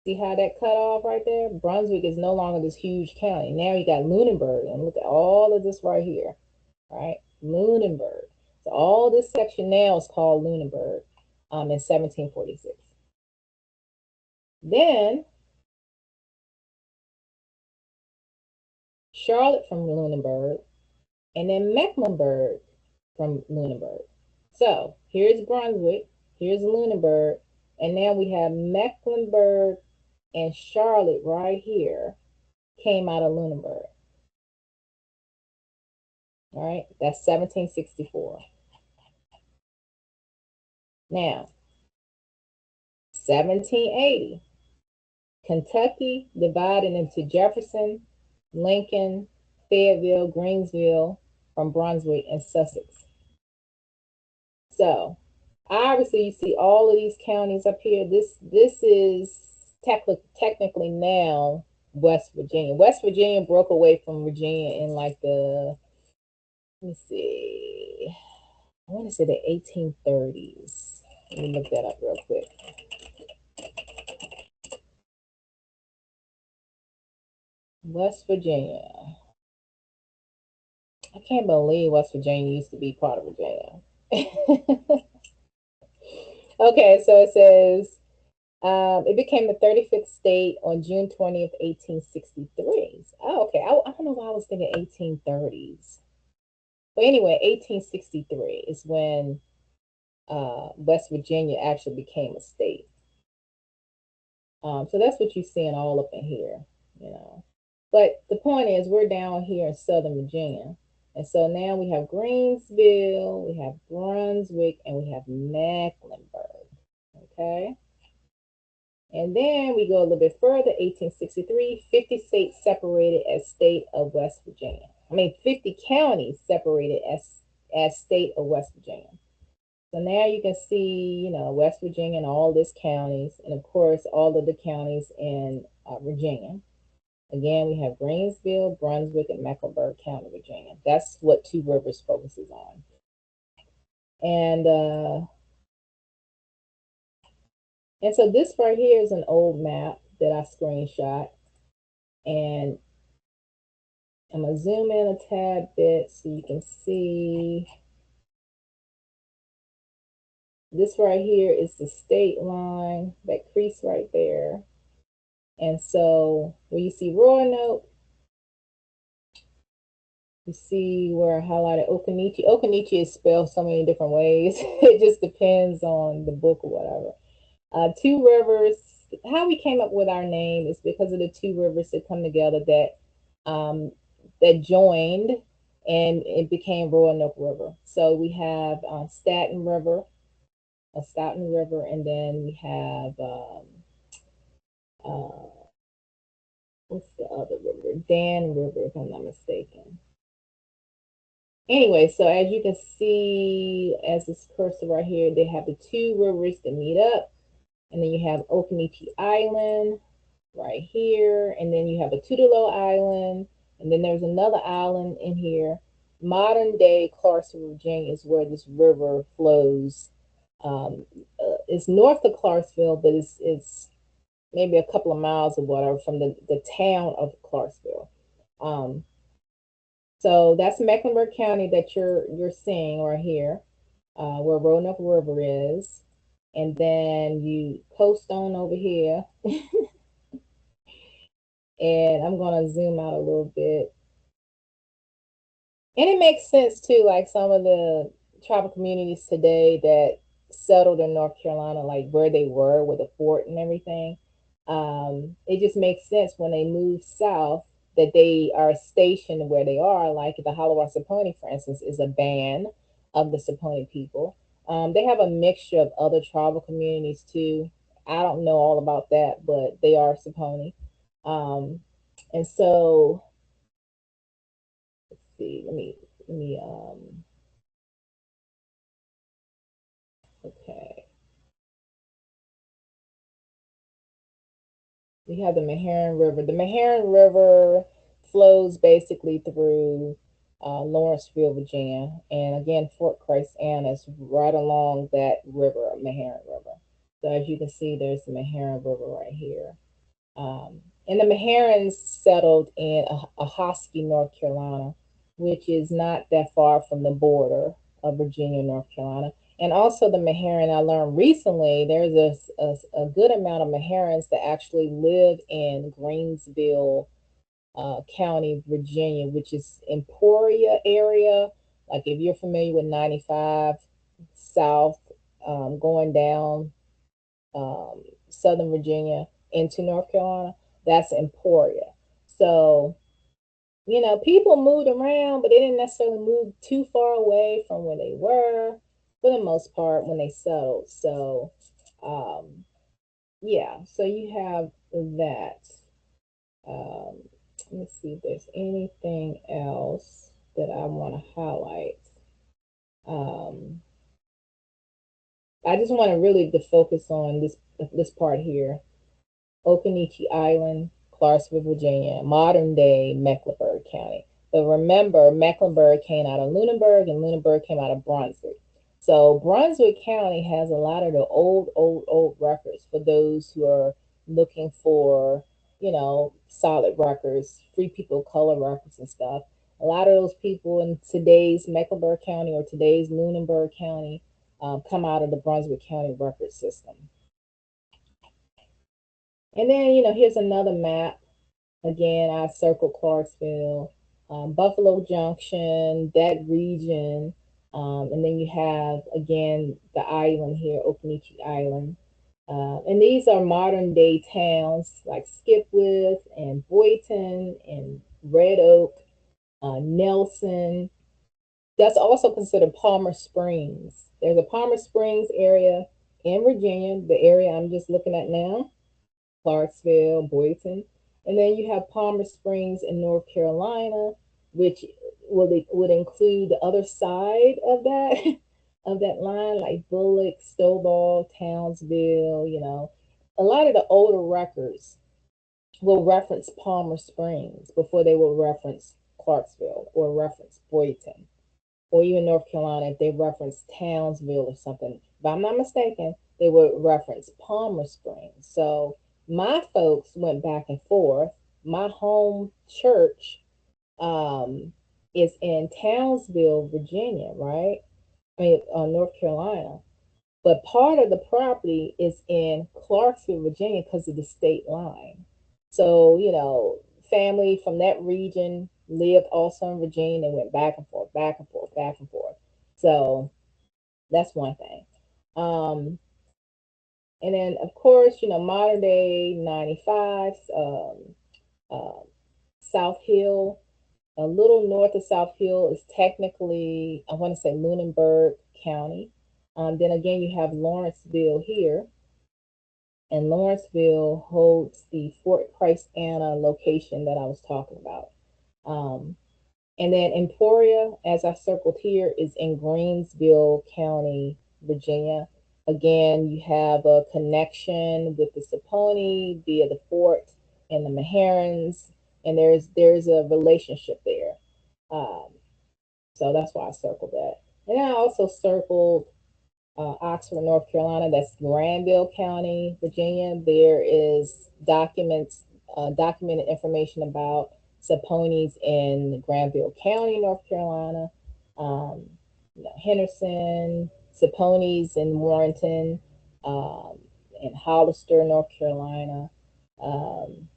See how that cut off right there? Brunswick is no longer this huge county. Now you got Lunenburg, and look at all of this right here, right? Lunenburg. So all this section now is called Lunenburg in 1746. Then Charlotte from Lunenburg, and then Mecklenburg from Lunenburg. So here's Brunswick, here's Lunenburg, and now we have Mecklenburg and Charlotte right here came out of Lunenburg. All right, that's 1764. Now, 1780, Kentucky divided into Jefferson, Lincoln, Fayetteville, Greensville from Brunswick, and Sussex. So obviously you see all of these counties up here. This is technically now West Virginia. West Virginia broke away from Virginia in like let me see, I want to say the 1830s. Let me look that up real quick. West Virginia. I can't believe West Virginia used to be part of Virginia. Okay, so it says it became the 35th state on June 20th, 1863. Oh, okay. I don't know why I was thinking 1830s. But anyway, 1863 is when West Virginia actually became a state. So that's what you're seeing all up in here, you know. But the point is, we're down here in Southern Virginia. And so now we have Greensville, we have Brunswick, and we have Mecklenburg. Okay. And then we go a little bit further, 1863, 50 states separated as state of West Virginia. 50 counties separated as state of West Virginia. So now you can see, West Virginia and all these counties, and of course, all of the counties in Virginia. Again, we have Greensville, Brunswick, and Mecklenburg County, Virginia. That's what Two Rivers focuses on. And so this right here is an old map that I screenshot. And I'm going to zoom in a tad bit so you can see. This right here is the state line, that crease right there. And so where you see Roanoke, you see where I highlighted Occoneechee. Occoneechee is spelled so many different ways. It just depends on the book or whatever. Two Rivers, how we came up with our name is because of the two rivers that come together that joined, and it became Roanoke River. So we have Staten River, and then we have what's the other river? Dan River, if I'm not mistaken. Anyway, so as you can see, as this cursor right here, they have the two rivers that meet up, and then you have Occoneechee Island right here, and then you have a Tutelo Island, and then there's another island in here. Modern day Clarksville, Virginia is where this river flows. It's north of Clarksville, but it's maybe a couple of miles of water from the town of Clarksville. So that's Mecklenburg County that you're seeing right here, where Roanoke River is. And then you coast on over here. And I'm going to zoom out a little bit. And it makes sense too, like some of the tribal communities today that settled in North Carolina, like where they were with the fort and everything. It just makes sense when they move south that they are stationed where they are. Like the Halawa Saponi, for instance, is a band of the Saponi people. They have a mixture of other tribal communities too. I don't know all about that, but they are Saponi. Um, and so, let's see. Let me. Okay. We have the Meharon River. The Meharon River flows basically through Lawrenceville, Virginia. And again, Fort Christ Anne is right along that river, Meharon River. So as you can see, there's the Meharon River right here. And the Meharons settled in Ahoskie, North Carolina, which is not that far from the border of Virginia, North Carolina. And also the Meharon, I learned recently, there's a good amount of Meharons that actually live in Greensville County, Virginia, which is Emporia area. Like if you're familiar with 95 South, going down Southern Virginia into North Carolina, that's Emporia. So, people moved around, but they didn't necessarily move too far away from where they were for the most part when they settled. So, um, yeah, so you have that. Um, let me see if there's anything else that I want to highlight. Um, I just want to really to focus on this part here. Occoneechee Island, Clarksville, Virginia, modern day Mecklenburg County. But remember, Mecklenburg came out of Lunenburg and Lunenburg came out of Brunswick. So Brunswick County has a lot of the old records for those who are looking for, solid records, free people of color records and stuff. A lot of those people in today's Mecklenburg County or today's Lunenburg County come out of the Brunswick County record system. And then, here's another map. Again, I circled Clarksville, Buffalo Junction, that region. And then you have, again, the island here, Occoneechee Island. And these are modern day towns like Skipwith and Boyton and Red Oak, Nelson. That's also considered Palmer Springs. There's a Palmer Springs area in Virginia, the area I'm just looking at now. Clarksville, Boyton. And then you have Palmer Springs in North Carolina, which would include the other side of that of that line, like Bullock, Stovall, Townsville. A lot of the older records will reference Palmer Springs before they will reference Clarksville or reference Boyton, or even North Carolina, if they reference Townsville or something. If I'm not mistaken, they would reference Palmer Springs. So my folks went back and forth. My home church is in Townsville, Virginia, right? I mean, North Carolina. But part of the property is in Clarksville, Virginia, because of the state line. So, family from that region lived also in Virginia and went back and forth, back and forth, back and forth. So that's one thing. Um, and then, of course, modern day 95, uh, South Hill, a little north of South Hill is technically, I want to say, Lunenburg County. Then again, you have Lawrenceville here, and Lawrenceville holds the Fort Christ Anna location that I was talking about. Um, and then Emporia, as I circled here, is in Greensville County, Virginia. Again, you have a connection with the Saponi via the fort and the Maharons, and there's a relationship there. Um, so that's why I circled that. And I also circled Oxford, North Carolina. That's Granville County, Virginia. There is documented information about Saponis in Granville County, North Carolina. Um, Henderson, Saponis in Warrenton, um, in Hollister, North Carolina, um,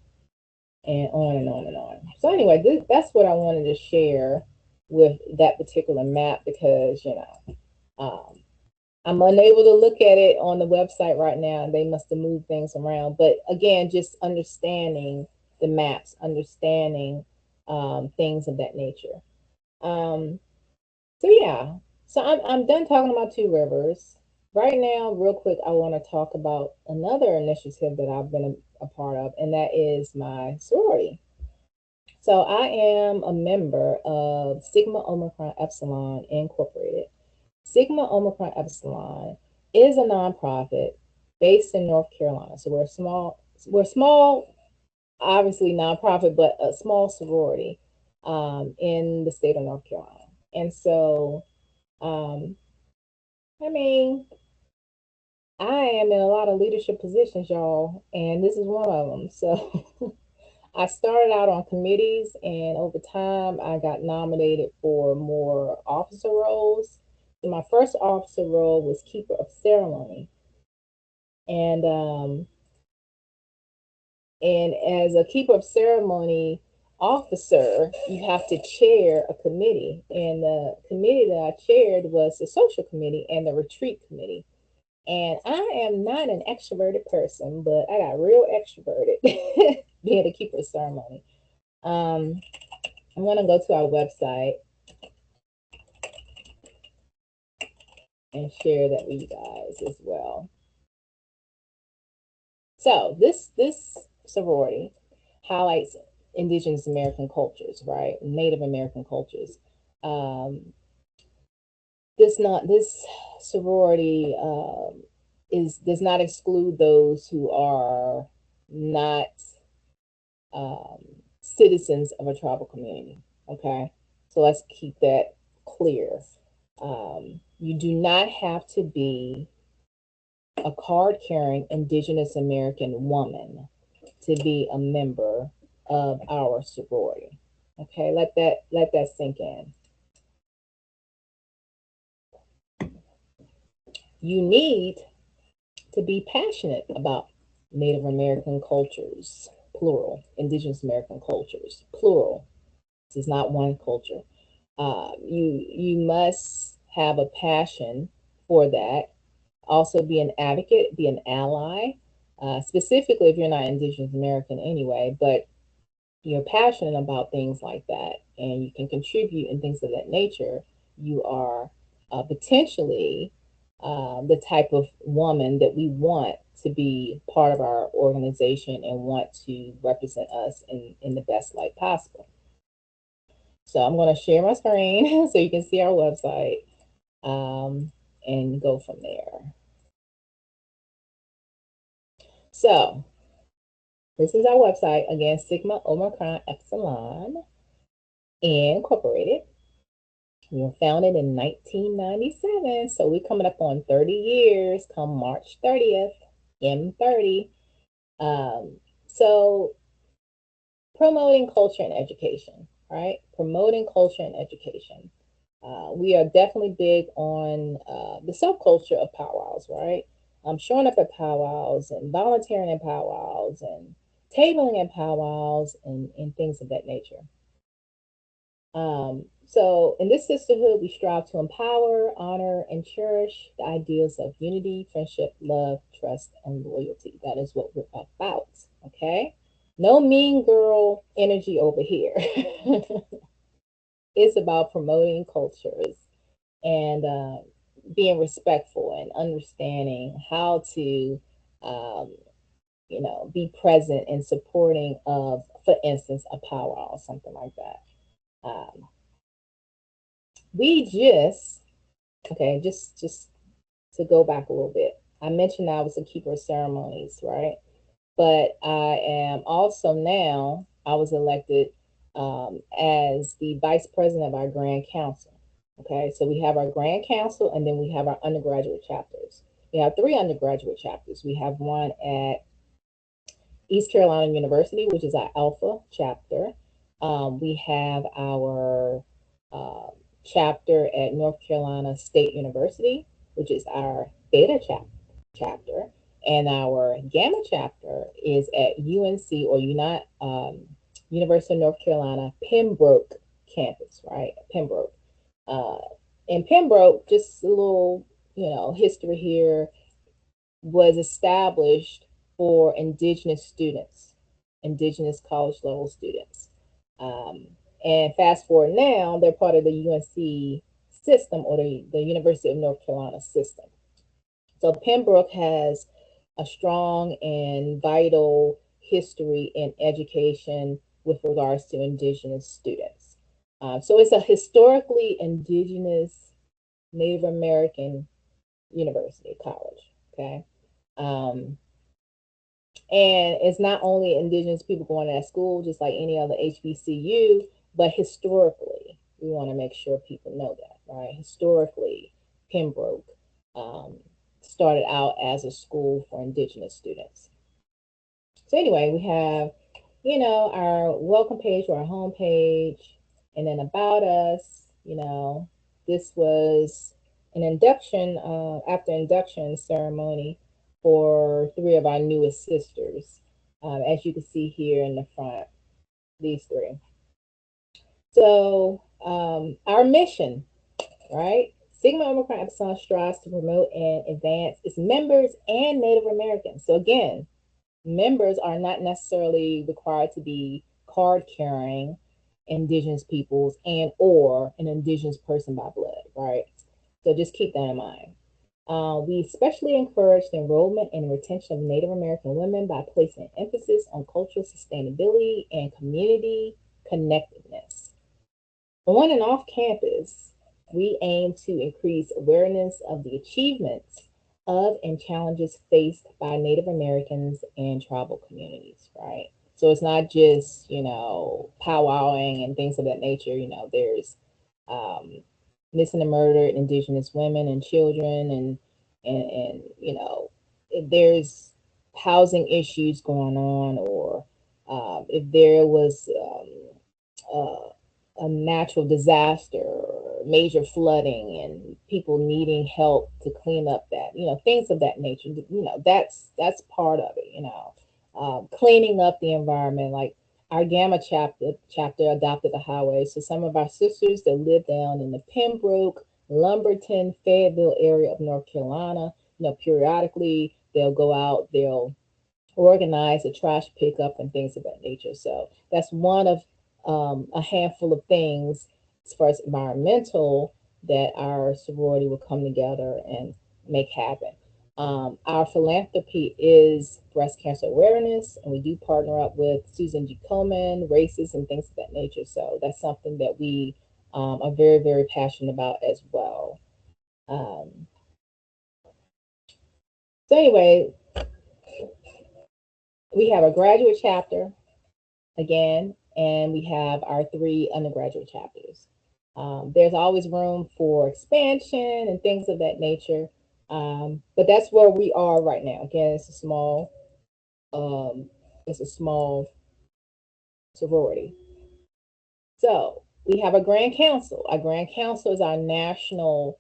and on and on and on. So anyway, that's what I wanted to share with that particular map because um, I'm unable to look at it on the website right now. They must have moved things around. But again, just understanding the maps, understanding things of that nature. Um, so yeah, so I'm done talking about Two Rivers. Right now, real quick, I want to talk about another initiative that I've been a part of, and that is my sorority. So I am a member of Sigma Omicron Epsilon Incorporated. Sigma Omicron Epsilon is a nonprofit based in North Carolina. So we're small, obviously nonprofit, but a small sorority in the state of North Carolina. And so, um, I mean, I am in a lot of leadership positions, y'all, and this is one of them. So I started out on committees, and over time, I got nominated for more officer roles. And my first officer role was keeper of ceremony, and as a keeper of ceremony officer, you have to chair a committee, and the committee that I chaired was the social committee and the retreat committee. And I am not an extroverted person, but I got real extroverted being a keeper of ceremony. Um, I'm gonna go to our website and share that with you guys as well. So this sorority highlights indigenous American cultures, right? Native American cultures. Um, this sorority is does not exclude those who are not um, citizens of a tribal community. Okay, so let's keep that clear. You do not have to be a card carrying Indigenous American woman to be a member of our sorority. Okay, let that sink in. You need to be passionate about Native American cultures, plural, Indigenous American cultures, plural. This is not one culture. You must have a passion for that. Also, be an advocate, be an ally. Specifically, if you're not Indigenous American anyway, but you're passionate about things like that, and you can contribute and things of that nature. You are potentially the type of woman that we want to be part of our organization and want to represent us in the best light possible. So I'm going to share my screen so you can see our website and go from there. So This is our website again, Sigma Omicron Epsilon Incorporated. We were founded in 1997, so we're coming up on 30 years come March 30th, M30. So promoting culture and education, right? Promoting culture and education. We are definitely big on the subculture of powwows, right? Showing up at powwows and volunteering in powwows and tabling in powwows and things of that nature. So in this sisterhood, we strive to empower, honor, and cherish the ideals of unity, friendship, love, trust, and loyalty. That is what we're about, okay? No mean girl energy over here. It's about promoting cultures and being respectful and understanding how to, um, be present and supporting of, for instance, a powwow or something like that. We just okay, just to go back a little bit. I mentioned I was a keeper of ceremonies, right? But I am also now, I was elected as the vice president of our Grand Council. Okay, so we have our Grand Council and then we have our undergraduate chapters. We have three undergraduate chapters. We have one at East Carolina University, which is our Alpha chapter. We have our uh, chapter at North Carolina State University, which is our Beta chapter. And our Gamma chapter is at UNC or University of North Carolina Pembroke campus, right? Pembroke. Uh, and Pembroke, just a little, history here, was established for indigenous students, indigenous college level students. And fast forward now, they're part of the UNC system or the University of North Carolina system. So Pembroke has a strong and vital history in education with regards to indigenous students. So it's a historically indigenous Native American university, college, okay? Um, and it's not only indigenous people going to that school, just like any other HBCU, but historically, we want to make sure people know that, right? Historically, Pembroke um, started out as a school for indigenous students. So anyway, we have, our welcome page or our home page, and then about us, this was an induction, after induction ceremony for three of our newest sisters. As you can see here in the front, these three. So our mission, right? Sigma Omicron Epsilon strives to promote and advance its members and Native Americans. So again, members are not necessarily required to be card carrying indigenous peoples and or an indigenous person by blood, right? So just keep that in mind. We especially encourage the enrollment and retention of Native American women by placing emphasis on cultural sustainability and community connectedness. On and off campus, we aim to increase awareness of the achievements of and challenges faced by Native Americans and tribal communities, right? So it's not just, powwowing and things of that nature. There's missing and murdered Indigenous women and children, and if there's housing issues going on, or if there was a natural disaster or major flooding and people needing help to clean up that, things of that nature, that's part of it, cleaning up the environment. Like our Gamma chapter adopted the highway. So some of our sisters that live down in the Pembroke, Lumberton, Fayetteville area of North Carolina, periodically they'll go out, they'll organize a trash pickup and things of that nature. So that's one of a handful of things as far as environmental that our sorority will come together and make happen. Our philanthropy is breast cancer awareness, and we do partner up with Susan G. Komen, races, and things of that nature. So that's something that we are very, very passionate about as well. So anyway, We have a graduate chapter again, and we have our 3 undergraduate chapters. There's always room for expansion and things of that nature, but that's where we are right now. Again, um, it's a small sorority. So we have a grand council. Our grand council is our national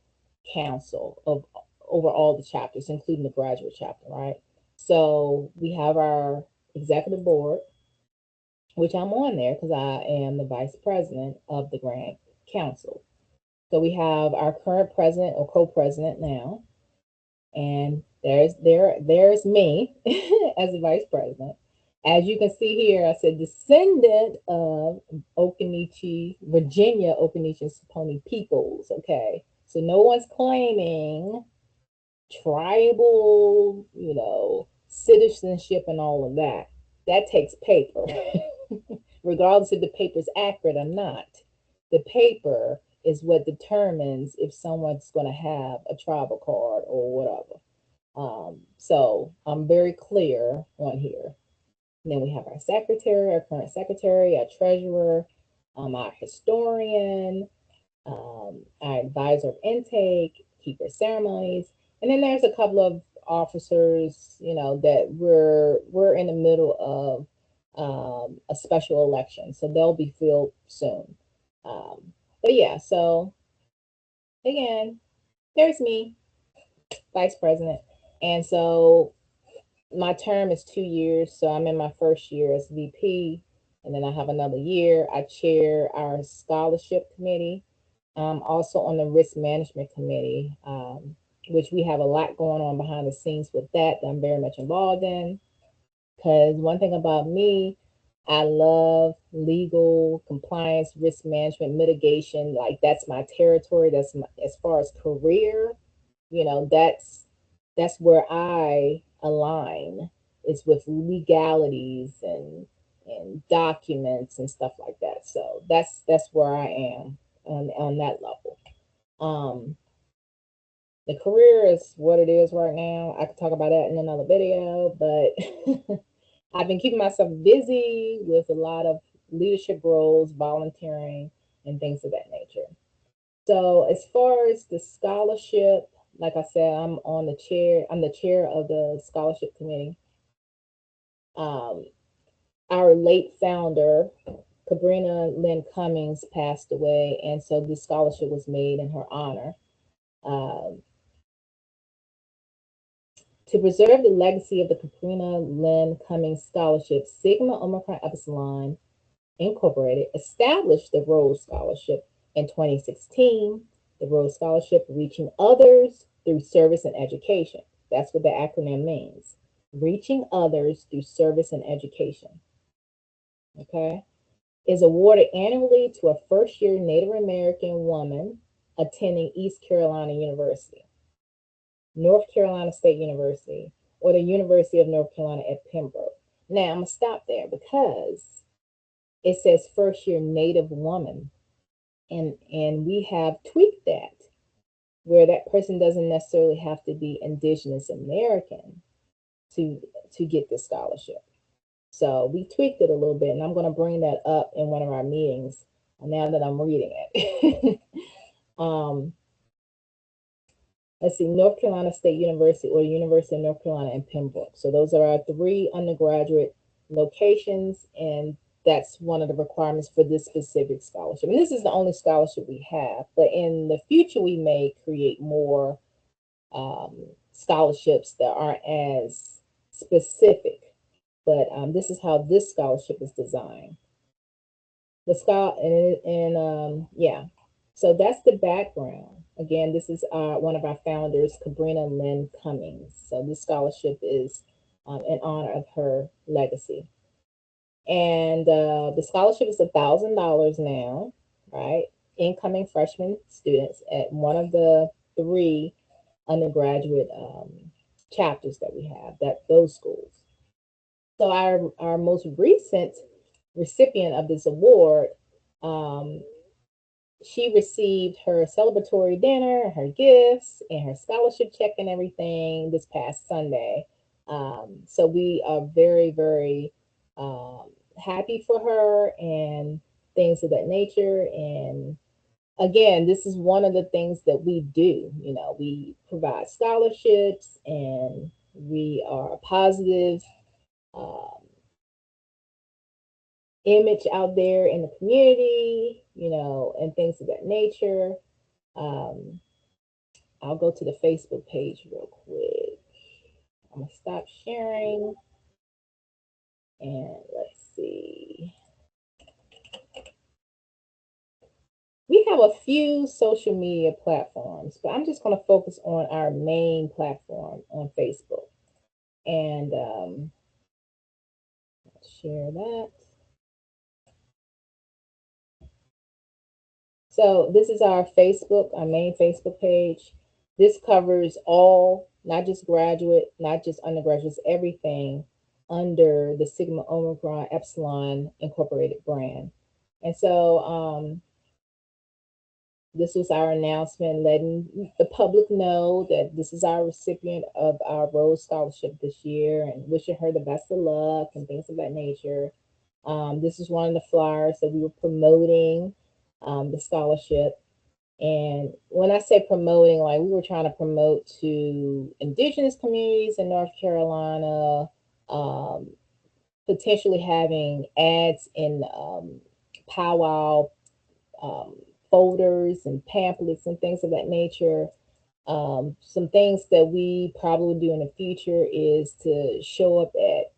council of over all the chapters, including the graduate chapter, right? So we have our executive board, which I'm on there because I am the vice president of the Grand Council. So we have our current president or co-president now, and there's me as the vice president. As you can see here, I said descendant of Occoneechee, Virginia Occoneechee and Saponi peoples. Okay, so no one's claiming tribal, citizenship and all of that. That takes paper. Regardless if the paper is accurate or not. The paper is what determines if someone's going to have a tribal card or whatever. So I'm very clear on here. And then we have our secretary, our current secretary, our treasurer, our historian, our advisor of intake, keeper of ceremonies, and then there's a couple of officers, that we're in the middle of a special election, so they'll be filled soon. But yeah, so again, there's me, vice president, and so my term is 2 years, so I'm in my first year as VP, and then I have another year. I chair our scholarship committee. I'm also on the risk management committee, which we have a lot going on behind the scenes with that I'm very much involved in. Because one thing about me, I love legal compliance, risk management, mitigation. Like that's my territory. That's my, as far as career, that's where I align. It's with legalities and documents and stuff like that. So that's where I am on that level. Um, the career is what it is right now. I could talk about that in another video, but I've been keeping myself busy with a lot of leadership roles, volunteering, and things of that nature. So as far as the scholarship, like I said, I'm the chair of the scholarship committee. Um, our late founder, Cabrina Lynn Cummings, passed away, and so this scholarship was made in her honor. Um, to preserve the legacy of the Cabrina Lynn Cummings Scholarship, Sigma Omicron Epsilon Incorporated established the Rhodes Scholarship in 2016. The Rhodes Scholarship, reaching others through service and education. That's what the acronym means. Reaching others through service and education. Okay? Is awarded annually to a first year Native American woman attending East Carolina University, North Carolina State University, or the University of North Carolina at Pembroke. Now, I'm going to stop there because it says first year Native woman. And we have tweaked that where that person doesn't necessarily have to be Indigenous American to to get this scholarship. So we tweaked it a little bit, and I'm going to bring that up in one of our meetings now that I'm reading it. um, let's see, North Carolina State University or University of North Carolina in Pembroke. So those are our 3 undergraduate locations, and that's one of the requirements for this specific scholarship. And this is the only scholarship we have, but in the future, we may create more scholarships that aren't as specific. But this is how this scholarship is designed. The scholar and yeah, so that's the background. Again, this is one of our founders, Cabrina Lynn Cummings. So this scholarship is in honor of her legacy. And the scholarship is $1,000 now, right? Incoming freshman students at one of the 3 undergraduate chapters that we have, that those schools. So our most recent recipient of this award, um, she received her celebratory dinner, her gifts, and her scholarship check and everything this past Sunday. So we are very, very happy for her and things of that nature. And again, this is one of the things that we do. You know, we provide scholarships and we are a positive um, image out there in the community, you know, and things of that nature. Um, I'll go to the Facebook page real quick. I'm gonna stop sharing and let's see. We have a few social media platforms, but I'm just going to focus on our main platform on Facebook and share that. So this is our Facebook, our main Facebook page. This covers all, not just graduate, not just undergraduates, everything under the Sigma Omicron Epsilon Incorporated brand. And so this was our announcement letting the public know that this is our recipient of our Rose Scholarship this year and wishing her the best of luck and things of that nature. This is one of the flyers that we were promoting the scholarship. And when I say promoting, like we were trying to promote to indigenous communities in North Carolina, um, potentially having ads in powwow um, folders and pamphlets and things of that nature. Some things that we probably will do in the future is to show up at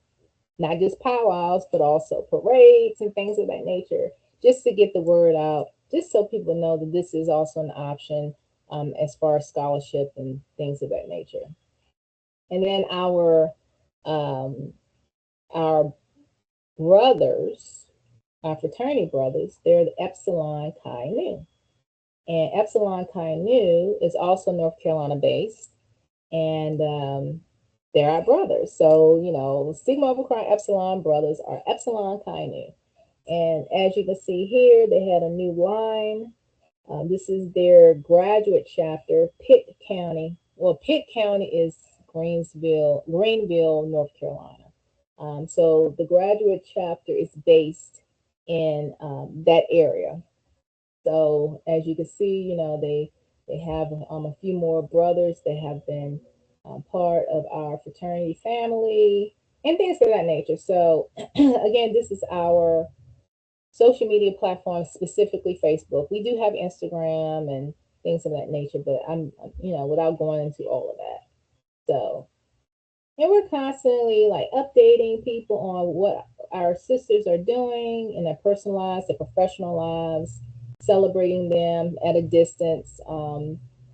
not just powwows, but also parades and things of that nature, just to get the word out, just so people know that this is also an option as far as scholarship and things of that nature. And then um, our brothers, our fraternity brothers, they're the Epsilon Chi Nu. And Epsilon Chi Nu is also North Carolina based, and they're our brothers. So, you know, Sigma Omicron Epsilon brothers are Epsilon Chi Nu. And as you can see here, they had a new line. This is their graduate chapter, Pitt County. Well, Pitt County is Greenville, North Carolina. So the graduate chapter is based in that area. So as you can see, you know, they have a few more brothers that have been part of our fraternity family and things of that nature. So again, this is our social media platform, specifically Facebook. We do have Instagram and things of that nature, but I'm, you know, without going into all of that. So, and we're constantly like updating people on what our sisters are doing in their personal lives, their professional lives, celebrating them at a distance.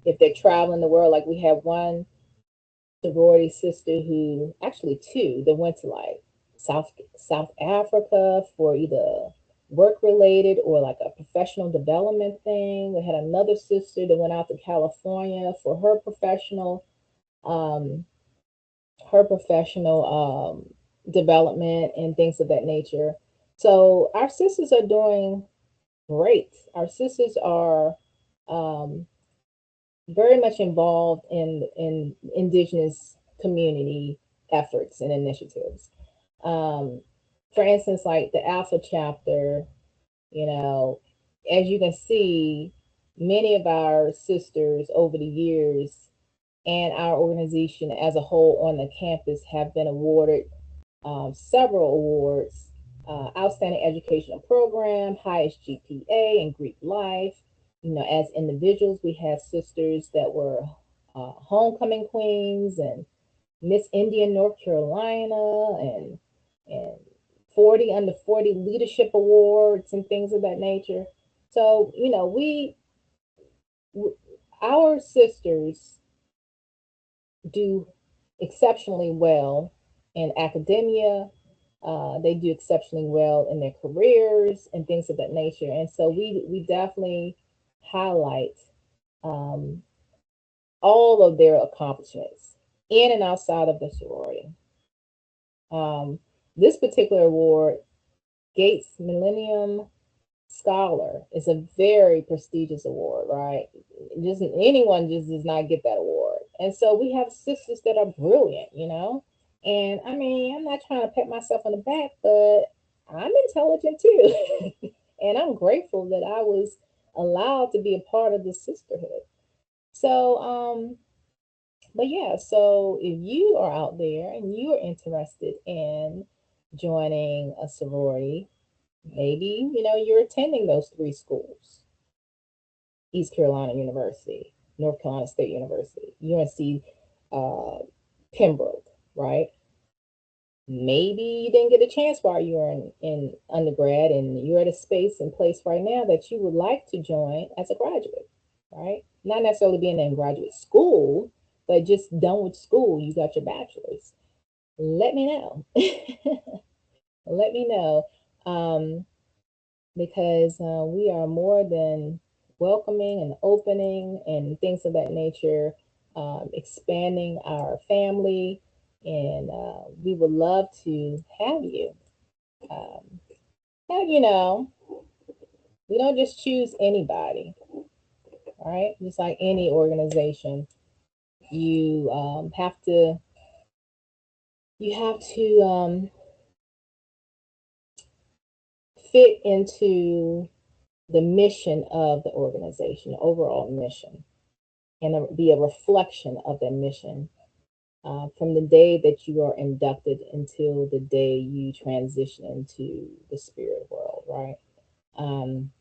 If they're traveling the world, like we have one sorority sister who, actually two, that went to like South Africa for either work related or like a professional development thing. We had another sister that went out to California for um, her professional development and things of that nature. So our sisters are doing great. Our sisters are um, very much involved in indigenous community efforts and initiatives. Um, for instance, like the Alpha chapter, you know, as you can see, many of our sisters over the years and our organization as a whole on the campus have been awarded several awards: outstanding educational program, highest GPA in Greek life. You know, as individuals, we have sisters that were homecoming queens and Miss Indian North Carolina and 40 under 40 leadership awards and things of that nature. So, you know, our sisters do exceptionally well in academia. They do exceptionally well in their careers and things of that nature. And so we definitely highlight um, all of their accomplishments in and outside of the sorority. Um, this particular award, Gates Millennium Scholar, is a very prestigious award, right? Just anyone just does not get that award. And so we have sisters that are brilliant, you know. And I mean, I'm not trying to pat myself on the back, but I'm intelligent too. And I'm grateful that I was allowed to be a part of this sisterhood. So, but yeah, so if you are out there and you are interested in joining a sorority, maybe, you're attending those three schools: East Carolina University, North Carolina State University, UNC uh, Pembroke, right? Maybe you didn't get a chance while you were in undergrad and you're at a space and place right now that you would like to join as a graduate, right? Not necessarily being in graduate school, but just done with school, you got your bachelor's. Let me know. Let me know. Um, because we are more than welcoming and opening and things of that nature, expanding our family, and we would love to have you. Um, now, we don't just choose anybody, right? Just like any organization, you have to fit into the mission of the organization, the overall mission, and be a reflection of that mission from the day that you are inducted until the day you transition into the spirit world, right? Um,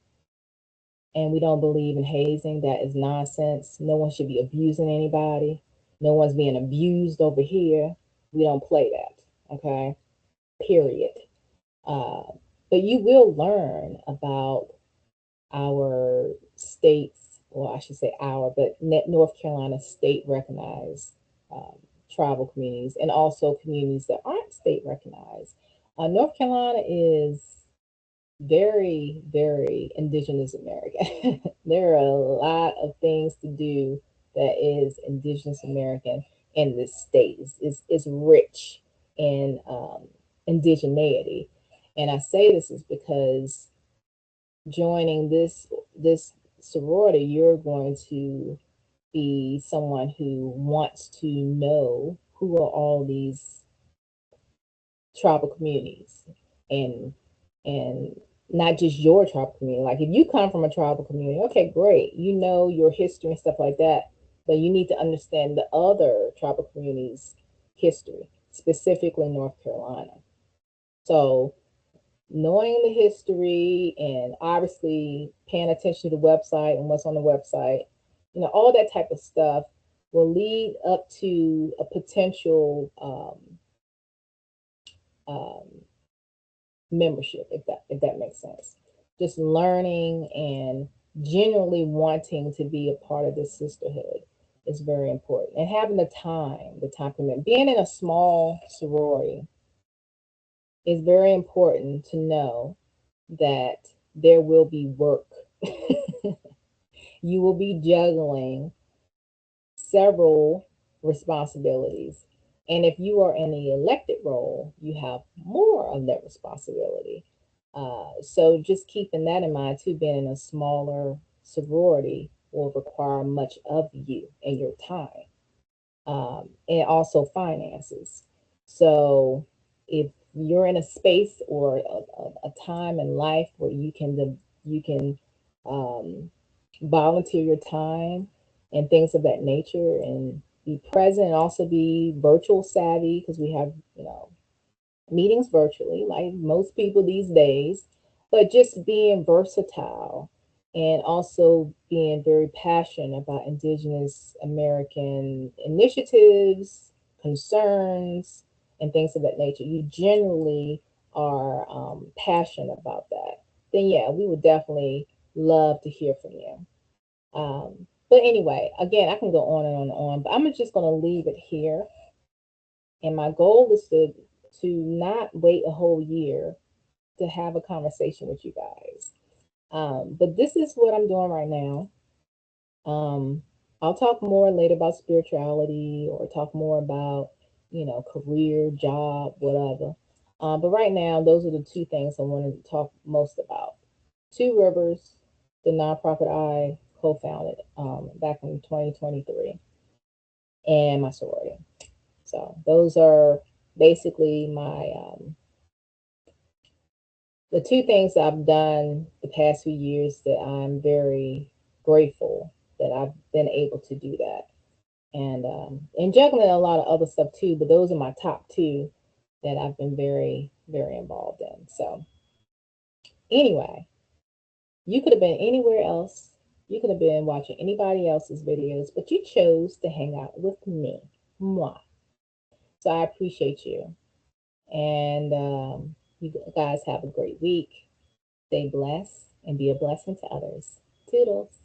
and we don't believe in hazing. That is nonsense. No one should be abusing anybody. No one's being abused over here. We don't play that, okay? Period. Uh, but you will learn about our states, well, I should say our, but North Carolina state recognized um, tribal communities and also communities that aren't state recognized. North Carolina is very, very indigenous American. There are a lot of things to do that is indigenous American in this state. It's rich in indigeneity. And I say this is because joining this sorority, you're going to be someone who wants to know who are all these tribal communities, and and not just your tribal community. Like if you come from a tribal community, okay, great, you know your history and stuff like that, but you need to understand the other tribal communities' history, specifically North Carolina. So knowing the history and obviously paying attention to the website and what's on the website, all that type of stuff will lead up to a potential um, membership, if that makes sense. Just learning and genuinely wanting to be a part of this sisterhood is very important, and having the time commitment. Being in a small sorority is very important to know that there will be work. You will be juggling several responsibilities. And if you are in the elected role, you have more of that responsibility. So just keeping that in mind too, being in a smaller sorority will require much of you and your time, and also finances. So if you're in a space or a time in life where you can um, volunteer your time and things of that nature and be present and also be virtual savvy, because we have meetings virtually like most people these days, but just being versatile and also being very passionate about indigenous American initiatives, concerns, and things of that nature, you generally are passionate about that, then yeah, we would definitely love to hear from you. But anyway, again, I can go on and on and on, but I'm just going to leave it here. And my goal is to not wait a whole year to have a conversation with you guys. But this is what I'm doing right now. Um, I'll talk more later about spirituality or talk more about, career, job, whatever. But right now, those are the two things I wanted to talk most about. Two Rivers, the nonprofit I co-founded back in 2023, and my sorority. So those are basically the two things I've done the past few years that I'm very grateful that I've been able to do that. And juggling a lot of other stuff too, but those are my top two that I've been very, very involved in. So anyway, you could have been anywhere else. You could have been watching anybody else's videos, but you chose to hang out with me. Moi. So I appreciate you. And you guys have a great week. Stay blessed and be a blessing to others. Toodles.